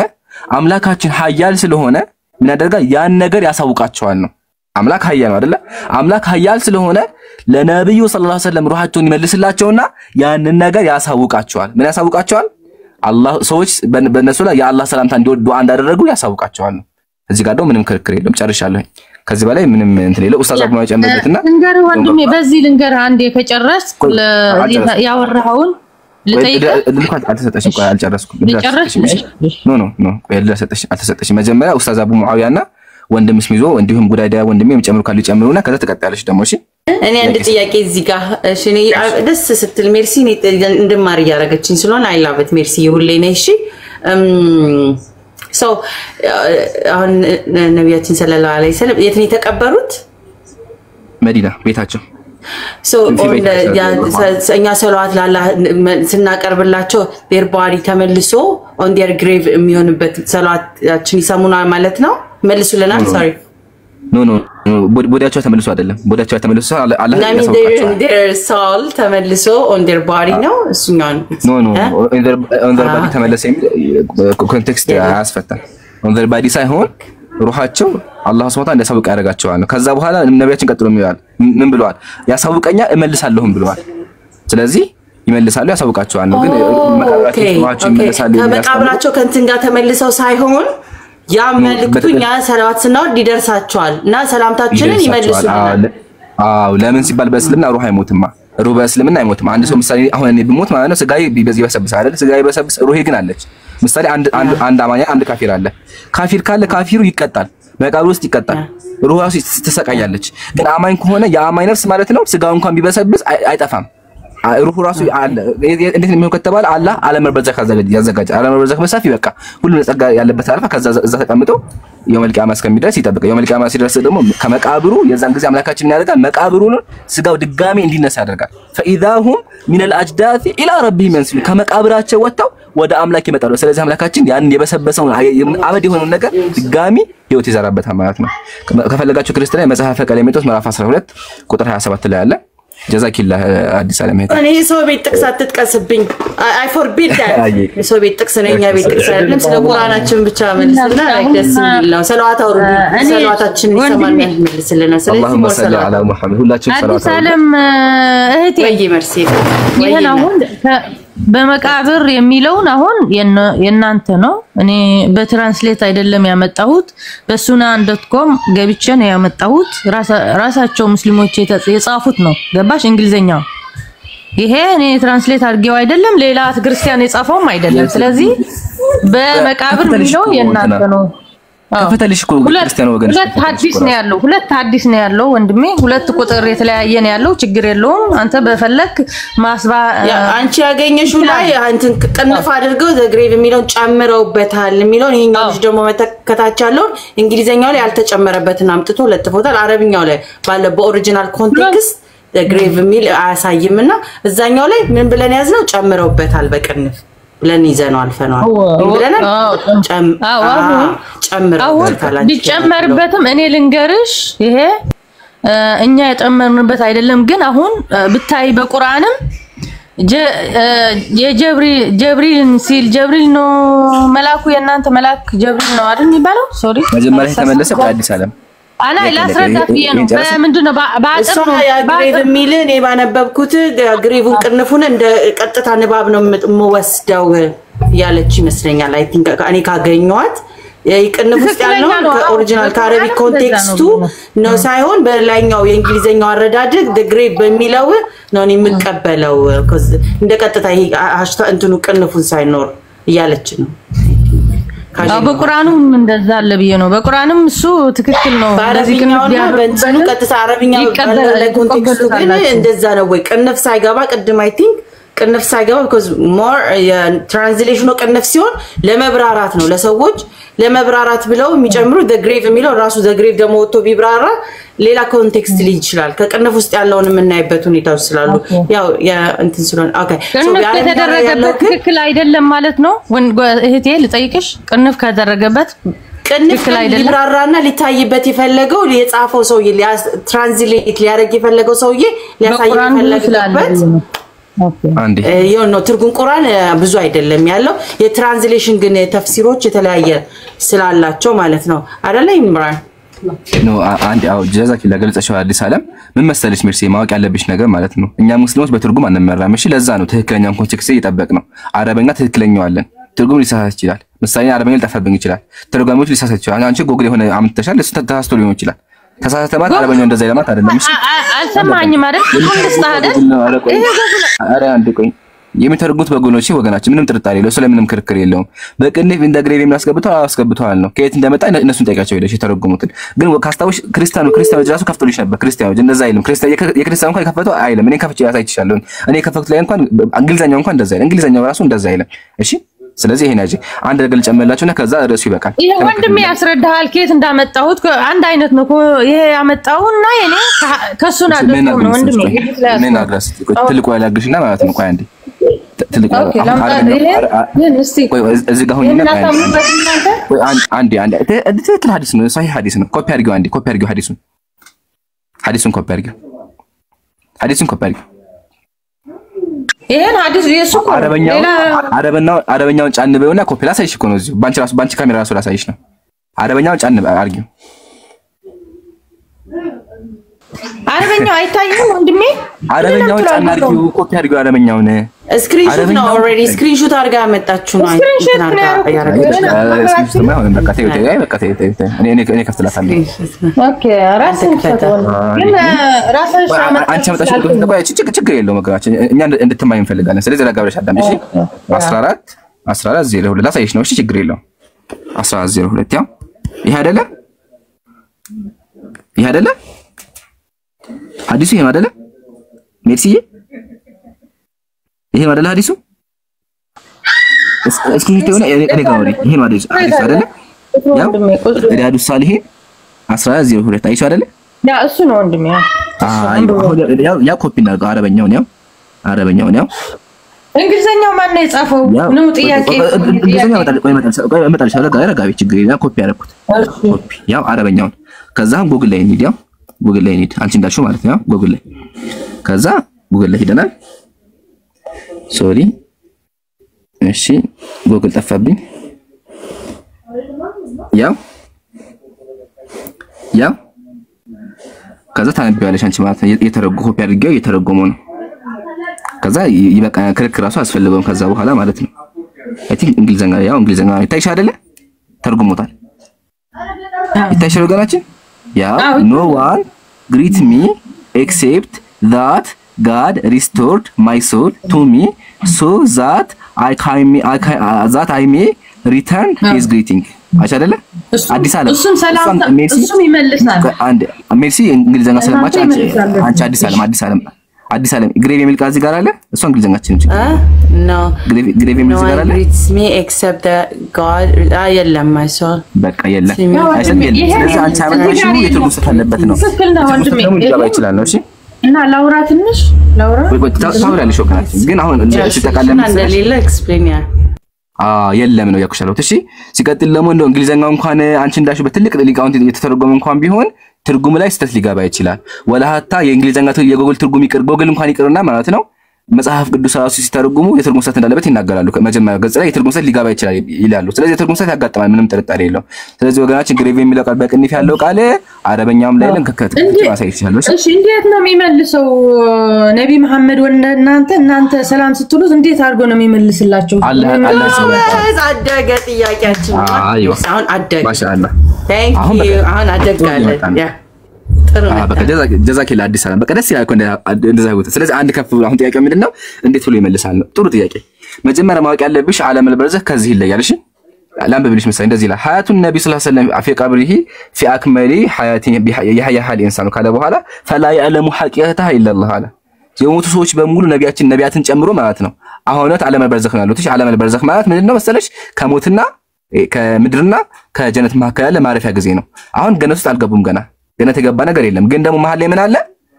አምላካችን ኃያል ስለሆነ ምን ያደርጋል? ያን ነገር ያሳውቃቸዋል ነው። አምላክ ኃያል ነው አይደለ? አምላክ ኃያል ስለሆነ ለነብዩ ሰለላሁ ዐለይሂ ወሰለም ሩሃቸውን ይመልስላቸውና ያንን ነገር ያሳውቃቸዋል። ምን ያሳውቃቸዋል? አላህ ሰዎች በእነሱ ላይ የአላህ ሰላምታ እንዲወርድ ዱዓ እንዳደረጉ ያሳውቃቸዋል ነው። እዚህ ጋር ደግሞ ምንም ክርክር የለም። ጨርሻለሁ። ከዚህ በላይ ምንም እንትን የለው። ኡስታዝ አብዱ ማይጨምርበትና ልንገር ወንድሜ፣ በዚህ ልንገር አንዴ ከጨረስክ ያወራኸውን ልልኳት አልተሰጠሽም። ቆይ አልጨረስኩም። ኖ ቆይ አልተሰጠሽም። መጀመሪያ ኡስታዝ አቡ ሙአዊያና ወንድም ስሚዞ እንዲሁም ጉዳይዳ ወንድም የሚጨምሩ ካሉ ይጨምሩና ከዛ ተቀጣለሽ ደግሞ። እሺ እኔ አንድ ጥያቄ እዚህ ጋር እሺ፣ እኔ ደስ ስትል ሜርሲ እንደማር ያረጋችኝ ስለሆነ አይ ላቭ ኢት ሜርሲ ሁሌ ነኝ። እሺ ሶ አሁን ነብያችን ሰለላሁ ዐለይሂ ወሰለም የት ነው የተቀበሩት? መዲና ቤታቸው። ሶ እኛ ሰለዋት ላላ ስናቀርብላቸው their body ተመልሶ on their grave የሚሆንበት ሰለዋታችን ይሰሙናል ማለት ነው። መልሱልናል። ሶሪ ኖ ቦዲያቸው ተመልሶ አይደለም። ቦዲያቸው ተመልሶ አላህ ያሳውቃቸው። their soul ተመልሶ on their body ነው እሱኛውን ኖ on their body ተመለሰ ኮንቴክስት አያስፈታም። on their body ሳይሆን ሩሃቸው አላህ Subhanahu Wa Ta'ala እንዲያሳውቅ ያደርጋቸዋል ነው። ከዛ በኋላ ነብያችን ቀጥሎ ምን ብለዋል? ያሳውቀኛ እመልሳለሁም ብለዋል። ስለዚህ ይመልሳሉ ያሳውቃቸዋል ነው። ግን መቃብራቸው ይመልሳሉ ከመቃብራቸው ከእንትን ጋር ተመልሰው ሳይሆን ያ መልክቱኛ ሰላዋት ስናወርድ ይደርሳቸዋል እና ሰላምታችንን ይመልሱልናል። አዎ ለምን ሲባል በእስልምና ሩህ አይሞትማ። ሩህ በእስልምና አይሞትም። አንድ ሰው ምሳሌ አሁን እኔ ብሞት ማለት ነው ስጋዬ በዚህ ይበሰብሳል አይደል? ስጋዬ በሰብስ ሩሄ ግን አለች። ምሳሌ አንድ አማኛ አንድ ካፊር አለ። ካፊር ካለ ካፊሩ ይቀጣል፣ መቃብር ውስጥ ይቀጣል። ሩህ ራሱ ትሰቃያለች። ግን አማኝ ከሆነ የአማኝ ነፍስ ማለት ነው ስጋው እንኳን ቢበሰብስ አይጠፋም፣ ሩሁ ራሱ አለ እንዴት ነው ከተባለ አላህ ዓለም በርዘኽ ያዘጋጃ ዓለም በርዘኽ መሳፊ በቃ ሁሉም ጸጋ ያለበት አልፋ ከዛ እዛ ተቀምጦ የውመል ቂያማ እስከሚደርስ ይጠብቃ የውመል ቂያማ ሲደርስ ደግሞ ከመቃብሩ የዛን ጊዜ አምላካችን ያደርጋል መቃብሩን ስጋው ድጋሚ እንዲነሳ ያደርጋል فاذاهم من الاجداث الى ربهم ينسلون ከመቃብራቸው ወጣው ወደ አምላክ ይመጣሉ ስለዚህ አምላካችን ያን የበሰበሰውን አበድ የሆነውን ነገር ድጋሚ ህይወት ይዘራበታል ማለት ነው ከፈለጋችሁ ክርስቲያን መጽሐፈ ቀሌምንጦስ ምዕራፍ 12 ቁጥር 27 ላይ አለ ጀዛኪላህ አዲስ ዓለም ሄደ እኔ ሰው ቤት ጥቅስ አትጥቀስብኝ አይ ፎርቢድ ዳት ሰው ቤት ጥቅስ ነኛ ቤት ጥቅስ አይደለም ስለ ቁርአናችን ብቻ መልስልና ላይክ ደስ ይላል ሰላዋት አውሩ ሰላዋታችን ይሰማል መልስልና ስለዚህ ሞር ሰላዋት አላ ሙሐመድ ሁላችን ሰላዋት አዲስ ዓለም እህቴ ወይ መርሲ ይሄን አሁን በመቃብር የሚለውን አሁን የናንተ ነው እኔ በትራንስሌት አይደለም ያመጣሁት በሱናን.com ገብቼ ነው ያመጣሁት ራሳቸው ሙስሊሞች የጻፉት ነው ገባሽ እንግሊዘኛው ይሄ እኔ ትራንስሌት አድርጌው አይደለም ሌላ ክርስቲያን የጻፈውም አይደለም ስለዚህ በመቃብር የሚለው የናንተ ነው ከፈተልሽ እኮ ክርስቲያን ወገንሽ ሁለት ሐዲስ ነው ያለው ወንድሜ ሁለት ቁጥር የተለያየ ነው ያለው ችግር የለውም አንተ በፈለክ ማስባ አንቺ ያገኘሽው ላይ አንተን ቅንፍ አድርገው ዘግሬቭ የሚለውን ጨምረውበታል የሚለውን ይሄኛው ልጅ ደግሞ መተከታቻለው እንግሊዘኛው ላይ ያልተጨመረበትን አምጥቶ ለጥፎታል አረብኛው ላይ ባለ በኦሪጂናል ኮንቴክስት ዘግሬቭ የሚል አያሳይምና እዛኛው ላይ ምን ብለን ያዝነው ጨምረውበታል በቅንፍ ብለን ይዘነው አልፈናል ብለናል ጨምረውበታል ቢጨመርበትም እኔ ልንገርሽ ይሄ እኛ የጨመርንበት አይደለም ግን አሁን ብታይ በቁርአንም የጀብሪልን ሲል ጀብሪል ነው መላኩ የናንተ መላክ ጀብሪል ነው አይደል የሚባለው ሶሪ መጀመሪያ ተመለሰ በአዲስ ዓለም አና ላስረዳት ነው በምንድነው ባጥር ነው ግሬቭ የሚል እኔ ባነበብኩት ግሬቭን ቅንፉን እንደ ቀጥታ ንባብ ነው የምወስደው ያለች ይመስለኛል አይ ቲንክ እኔ ካገኘኋት ይቅንፍ ውስጥ ያለው ከኦሪጂናል ከአረቢክ ኮንቴክስቱ ነው ሳይሆን በላይኛው የእንግሊዘኛው አረዳድግ ግሬቭ በሚለው ነው የሚቀበለው እንደ ቀጥታ ይሄ ሃሽታግ እንትኑ ቅንፉን ሳይኖር ያለች ነው በቁርአኑም እንደዛ አለ ብዬ ነው በቁርአንም እሱ ትክክል ነው እንደዚህ ቅንፍ በእንትኑ ቀጥታ አረብኛው ኮንቴክስቱ ግን እንደዛ ነው ወይ ቅንፍ ሳይገባ ቅድም አይ ቲንክ ቅንፍ ሳይገባ because more translation ቅንፍ ሲሆን ለመብራራት ነው ለሰዎች ለመብራራት ብለው የሚጨምሩ the grave የሚለው ራሱ the grave ደግሞ ወጥቶ ቢብራራ ሌላ ኮንቴክስት ሊይ ይችላል ከቅንፍ ውስጥ ያለውን የምናይበት ሁኔታው ስላሉ ያው እንትን ስለሆነ ኦኬ ሶ ከተደረገበት ትክክል አይደለም ማለት ነው እህቴ ልጠይቅሽ ቅንፍ ከተደረገበት ቅንፍ ሊብራራና ሊታይበት የፈለገው የጻፈው ሰውዬ ትራንስሌት ሊያደርግ የፈለገው ሰውዬ ሊያሳይ የፈለገበት አንዴ ነው ትርጉም ቁርአን ብዙ አይደለም ያለው የትራንስሌሽን ግን ተፍሲሮች የተለያየ ስላላቸው ማለት ነው አይደለ ኢምራን ነው አንዴ አው ጀዛኪላ ገልጸሽው አዲስ ዓለም ምን መሰለሽ ሚርሲ ማወቅ ያለብሽ ነገር ማለት ነው እኛ ሙስሊሞች በትርጉም አንመራም እሺ ለዛ ነው ትክክለኛውን ኮንቴክስት እየጠበቅ ነው አረበኛ ትክክለኛው አለን ትርጉም ሊሳሳት ይችላል ምሳሌ አረበኛ ሊጠፋብኝ ይችላል ትርጓሚዎች ሊሳሳት ይችላል አንቺ ጎግል የሆነ አምጥተሻል እሱ ተሳስቶ ሊሆን ይችላል ተሳሳተባት አረበኛው እንደዛ ይለማት አይደለም እሺ አልሰማኝም አይደል አረ አንድ ቆይ የሚተርጉት በጎኖች ወገናችን ምንም ጥርጣሬ የለው ስለምንም ክርክር የለውም በቅንፍ እንደ ግሬቭ አስገብተዋል ነው ከየት እንደመጣ እነሱን ጠይቃቸው ሄደሽ የተረጉሙትን ግን ካስታውሽ ክርስቲያኑ ራሱ ከፍቶልሽ ነበር ክርስቲያኖች እንደዛ አይልም የክርስቲያኑ እንኳን ከፈተው አይልም እኔ ከፍቼ ያሳይቻለሁ እኔ ከፈክት ላይ እንኳን እንግሊዘኛው እንኳን እንደዛ አይልም እንግሊዘኛው ራሱ እንደዛ አይልም እሺ ስለዚህ ይሄን አጂ አንድ ነገር ጨመላችሁና ከዛ ርዕሱ ይበቃል ይሄ ወንድሜ ያስረዳሃል ከየት እንዳመጣሁት አንድ አይነት ነው ይሄ ያመጣውና የኔ ከሱና ደግሞ ነው ወንድሜ ምን አድረስ ትልቁ ያላግሽና ማለት ነው ቆይ አንዴ ትልቁ እዚህ ጋር ሆኝና አንዴ ትክክል ሐዲስ ነው صحيح ሐዲስ ነው ኮፒ አድርጊው ሐዲሱን ኮፒ አድርጊው ይሄን ሐዲስ ኢየሱስ እኮ አረበኛውን ጫን በይውና ኮፒ ላሳይሽ እኮ ነው እዚህ ባንቺ ካሜራ ራሱ ላሳይሽ ነው አረበኛውን ጫን አድርጊው አረበኛው አይታየም ወንድሜ አረበኛውን ጫን አድርጊው ኮፒ አድርጊው አረበኛውን ስክሪንሾት ነው ኦሬዲ ስክሪንሾት አድርጋ ያመጣችሁ ነው ስክሪንሾት ነው በቃ ተይ እኔ ከፍትላታለሁ ኦኬ ራስን አንቺ አመጣሽው ችግር የለውም መገራችን እኛ እንድትማይ እንፈልጋለን ስለዚህ ለጋብረሽ አዳም እሺ 14 02 ላሳይሽ ነው እሺ ችግር የለውም 14 02 ያው ይሄ አይደለ ሐዲሱ ይሄ አይደለ ሜክሲዬ ይሄ ማለት ሐዲሱ እስኪ ይሄው ነው እኔ ጋር ይሄ ማለት ሐዲስ አይደለ ያው ሪያዱ ሳሊሂን 1102 አይሽ አይደለ ያ እሱ ነው ወንድሜ ያው ኮፒ እናድርገው አረበኛው ነው እንግሊዘኛው ማን ነው የጻፈው ነው ጥያቄ እንግሊዘኛው መጣል ረጋቢ ችግር የለም ኮፒ ያደረኩት ኮፒ ያው አረበኛው ከዛ ጉግል ላይ እንሂድ ጉግል ላይ እንሂድ አንቺ እንዳልሽው ማለት ነው ጉግል ላይ ከዛ ጉግል ላይ ሄደናል ሶሪ እሺ ጉግል ጠፋብኝ ያው ከዛ ታነቢያለሽ አንቺ ማለት ነው የተረጎመው ኮፒ አድርጌው የተረጎመው ነው ከዛ ይበቃ ክርክር ራሱ አስፈልገውም ከዛ በኋላ ማለት ነው አይ ቲንክ እንግሊዘኛ ይታይሽ አይደለ ተርጉሞታል ይታይሽ ወገናችን ያው no one greet me except that God restored my soul to me so that I may return his greeting አይደለ አዲስ ዓለም እሱም ሰላም እሱም ይመልሳል አንድ ሜርሲ እንግሊዘኛ ስለማች አንቺ አዲስ ዓለም ግሬቭ የሚል ቃል እዚህ ጋር አለ እሱ እንግሊዘኛችን no ግሬቭ የሚል እዚህ ጋር አለ it's me except that God የለም my soul በቃ የለም ስለዚህ አንቺ አመጣሽው የትርጉም ስህተት አለበት ነው ትክክል ነው ወንድሜ ይገባ ይችላል ነው እሺ እና ላውራ ትንሽ ወይ ታውራለሽ ወከናችን ግን አሁን እንደዚህ ተቃለም ስለሌለ ኤክስፕሌን የለም ነው ያኩሻለው እሺ ሲቀጥል ደግሞ እንደው እንግሊዘኛው እንኳን አንቺ እንዳልሽ በትልቅ ሊቃውንት የተተረጎመ እንኳን ቢሆን ትርጉም ላይ ስህተት ሊገባ ይችላል ወላሃታ የእንግሊዘኛ የጎግል ትርጉም ጎግል እንኳን ይቅርና ማለት ነው መጽሐፍ ቅዱስ ራሱ ሲተረጉሙ የትርጉም ስህተት እንዳለበት ይናገራሉ መጀመሪያ ገጽ ላይ የትርጉም ስህተት ሊገባ ይችላል ይላሉ ስለዚህ የትርጉም ስህተት ያጋጥማል ምንም ጥርጣሬ የለው ስለዚህ ወገናችን ግሬቭ የሚለው ቃል በቅንፍ ያለው ቃል አረበኛውም ላይ ለንከከት ማሳይ ይችላል እሺ እንዴት ነው የሚመልሰው ነቢ መሐመድ እናንተ ሰላም ስትሉት እንዴት አድርጎ ነው የሚመልስላችሁ አላህ አደገ ጥያቄያችን አሁን አደገ ማሻአላህ ታንክ ዩ አሁን አደጋለ ያ በቃ ጀዛኪላ አዲስ ሰላም በቃ ደስ ይላል እንደዛ ይወጣ ስለዚህ አንድ ከፍ ብሎ አሁን ጥያቄው ምንድነው እንዴት ብሎ ይመልሳል ነው ጥሩ ጥያቄ መጀመሪያ ማወቅ ያለብሽ ዓለም البرزخ ከዚህ ይለያል እሺ ላምብልሽ መሰለኝ እንደዚህ ይላል ሐያቱን ነብይ ሰለላሁ ዐለይሂ ወሰለም في قبره في اكمل حياته يحيى حال الانسان ካለ በኋላ فلا يعلم حقيقتها الا الله አለ የሞቱ ሰዎች በሙሉ ነቢያትን ጨምሮ ማለት ነው አሁንት ዓለም البرزخ ነው ያሉት እሺ ዓለም البرزخ ማለት ምንድነው መሰለሽ ከሞትና ከምድርና ከጀነት መካከል ያለ ማረፊያ ጊዜ ነው አሁን ገነት ውስጥ አልገቡም ገነት የገባ ነገር የለም ግን ደግሞ መሐል ላይ ምን አለ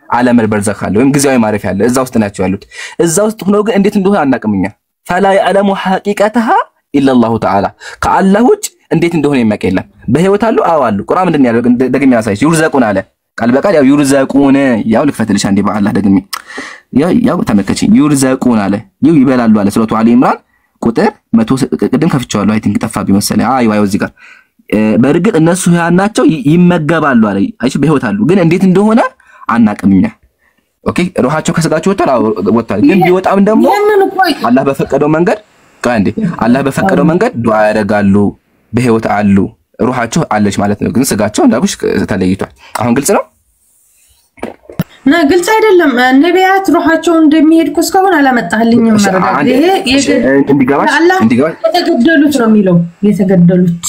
ዓለም البرزخ አለ ወይም ጊዜያዊ ማረፊያ አለ እዛ ውስጥ ናቸው ያሉት እዛ ውስጥ ሆኖ ግን እንዴት እንደሆነ አናቀምኛ فلا يعلم حقيقتها الا الله تعالى ከአላህ ውጭ እንዴት እንደሆነ የሚያውቅ የለም በህይወት አሉ አዋሉ ቁርአን ምንድን ያለው ደግሜ ያሳይሽ ይርዘቁን አለ ቃል በቃል ያው ይርዘቁን ያው ልክፈትልሽ አንዴ በአላህ ደግሜ ያው ተመከቺ ይርዘቁን አለ ይበላሉ አለ ሱረቱ አሊ ኢምራን ቁጥር 100 ቅድም ከፍቻለሁ አይ ቲንክ ጠፋብኝ መሰለኝ አይው እዚህ ጋር በርግጥ እነሱ ያናቸው ይመገባሉ አለ አይሽ በህይወት አሉ ግን እንዴት እንደሆነ አናቀምኛ ኦኬ ሩሃቸው ከስጋቸው ወጣል ግን ቢወጣም ደግሞ አላህ በፈቀደው መንገድ አንዴ አላህ በፈቀደው መንገድ ዱዓ ያደርጋሉ በህይወት አሉ ሩሃቸው አለች ማለት ነው ግን ስጋቸው እንዳልኩሽ ተለይቷል አሁን ግልጽ ነው ግልጽ አይደለም ነቢያት ሩሃቸው እንደሚሄድ እስካሁን አላመጣልኝም መረዳት ይሄ እንዲገባሽ የተገደሉት ነው የሚለው የተገደሉት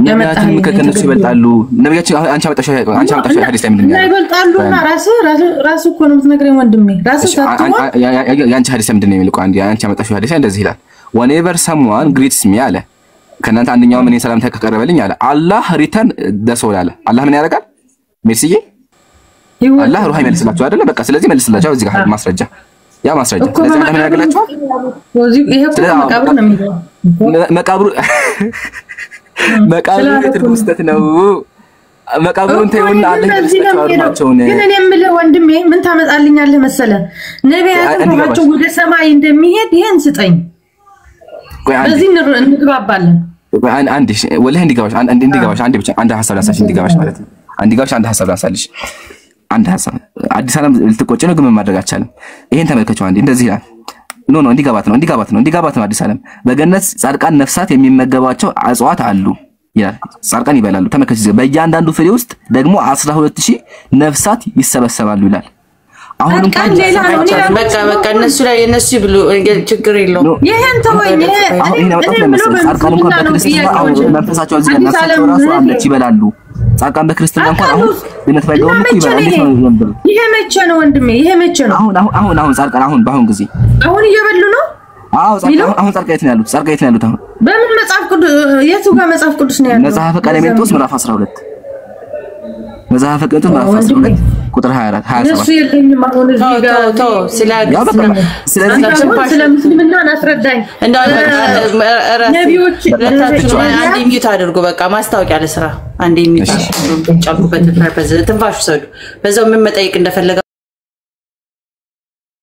ነቢያትን ከነሱ ይበልጣሉ ነቢያችን አንቺ አመጣሽ ሐዲስ ላይ ምንድነው ይበልጣሉና ራሱ እኮ ነው የምትነግረኝ ወንድሜ ራሱ ታጥቷል ያንቺ ሐዲስ ምንድነው የሚለው አንዴ አንቺ አመጣሽ ሐዲስ እንደዚህ ይላል whenever someone greets me አለ ከናንተ አንደኛው ምን ሰላምታ ከቀረበልኝ አለ አላህ ሪተርን ደሶል አለ አላህ ምን ያደርጋል ሜርሲዬ አላህ ሩህ ይመልስላችሁ አይደለ በቃ ስለዚህ መልስላችሁ እዚህ ጋር ማስረጃ ያ ማስረጃ ስለዚህ ምን ያደርጋላችሁ ይሄ እኮ መቃብር ነው የሚለው መቃብሩ የትርጉም ስህተት ነው መቃብሩን ተይውና አለ ይመስላችኋል ግን እኔ የምልህ ወንድሜ ምን ታመጣልኛለህ መሰለህ ነቢያት ሩሃቸው ወደ ሰማይ እንደሚሄድ ይሄን ስጠኝ በዚህ እንግባባለን አንድ ወላሂ እንዲገባሽ አንድ ብቻ አንድ ሐሳብ ላንሳሽ እንዲገባሽ ማለት ነው አንድ ሐሳብ ላንሳልሽ አንድ ሐሳብ አዲስ ዓለም ልትቆጭ ነው ግን ማድረግ አልቻለም ይሄን ተመልከቱ አንዴ እንደዚህ ይላል ኖ እንዲጋባት ነው አዲስ ዓለም በገነት ጻድቃን ነፍሳት የሚመገባቸው አጽዋት አሉ ይላል ጻድቃን ይበላሉ ተመከች በእያንዳንዱ ፍሬ ውስጥ ደግሞ 12000 ነፍሳት ይሰበሰባሉ ይላል አሁን እንኳን በቃ እነሱ ላይ እነሱ ብሉ ችግር የለው ይሄን ተወኝ ጻድቃን እንኳን በክርስትና መንፈሳቸው እዚህ ነፍሳቸው ራሱ አለች ይበላሉ ጻድቃን በክርስትና እንኳን አሁን ድነት ባይገቡም እኮ ይበላል። እንዴት ነው ነበር? ይሄ መቼ ነው ወንድሜ? ይሄ መቼ ነው? አሁን ጻድቃን አሁን በአሁን ጊዜ አሁን እየበሉ ነው? አዎ ጻድቃን አሁን ጻድቃን የት ነው ያሉት? ጻድቃን የት ነው ያሉት አሁን? በምን መጽሐፍ ቅዱስ የቱ ጋር መጽሐፍ ቅዱስ ነው ያለው? መጽሐፈ ቀሌምንጦስ ምዕራፍ 12 መጽሐፈ ቀሌምንጦስ ምዕራፍ 12 ቁጥር 24 27 እሱ የለኝም አሁን እዚህ ጋር ስለምስልምና አስረዳኝ። ነቢዮች አንዴ ሚዩት አድርጎ በቃ ማስታወቂያ ለስራ አንዴ ሚዩት አድርጎ ጫፉበት ፐርፐዝ ትንፋሹ ሰዱ በዛው ምን መጠየቅ እንደፈለገ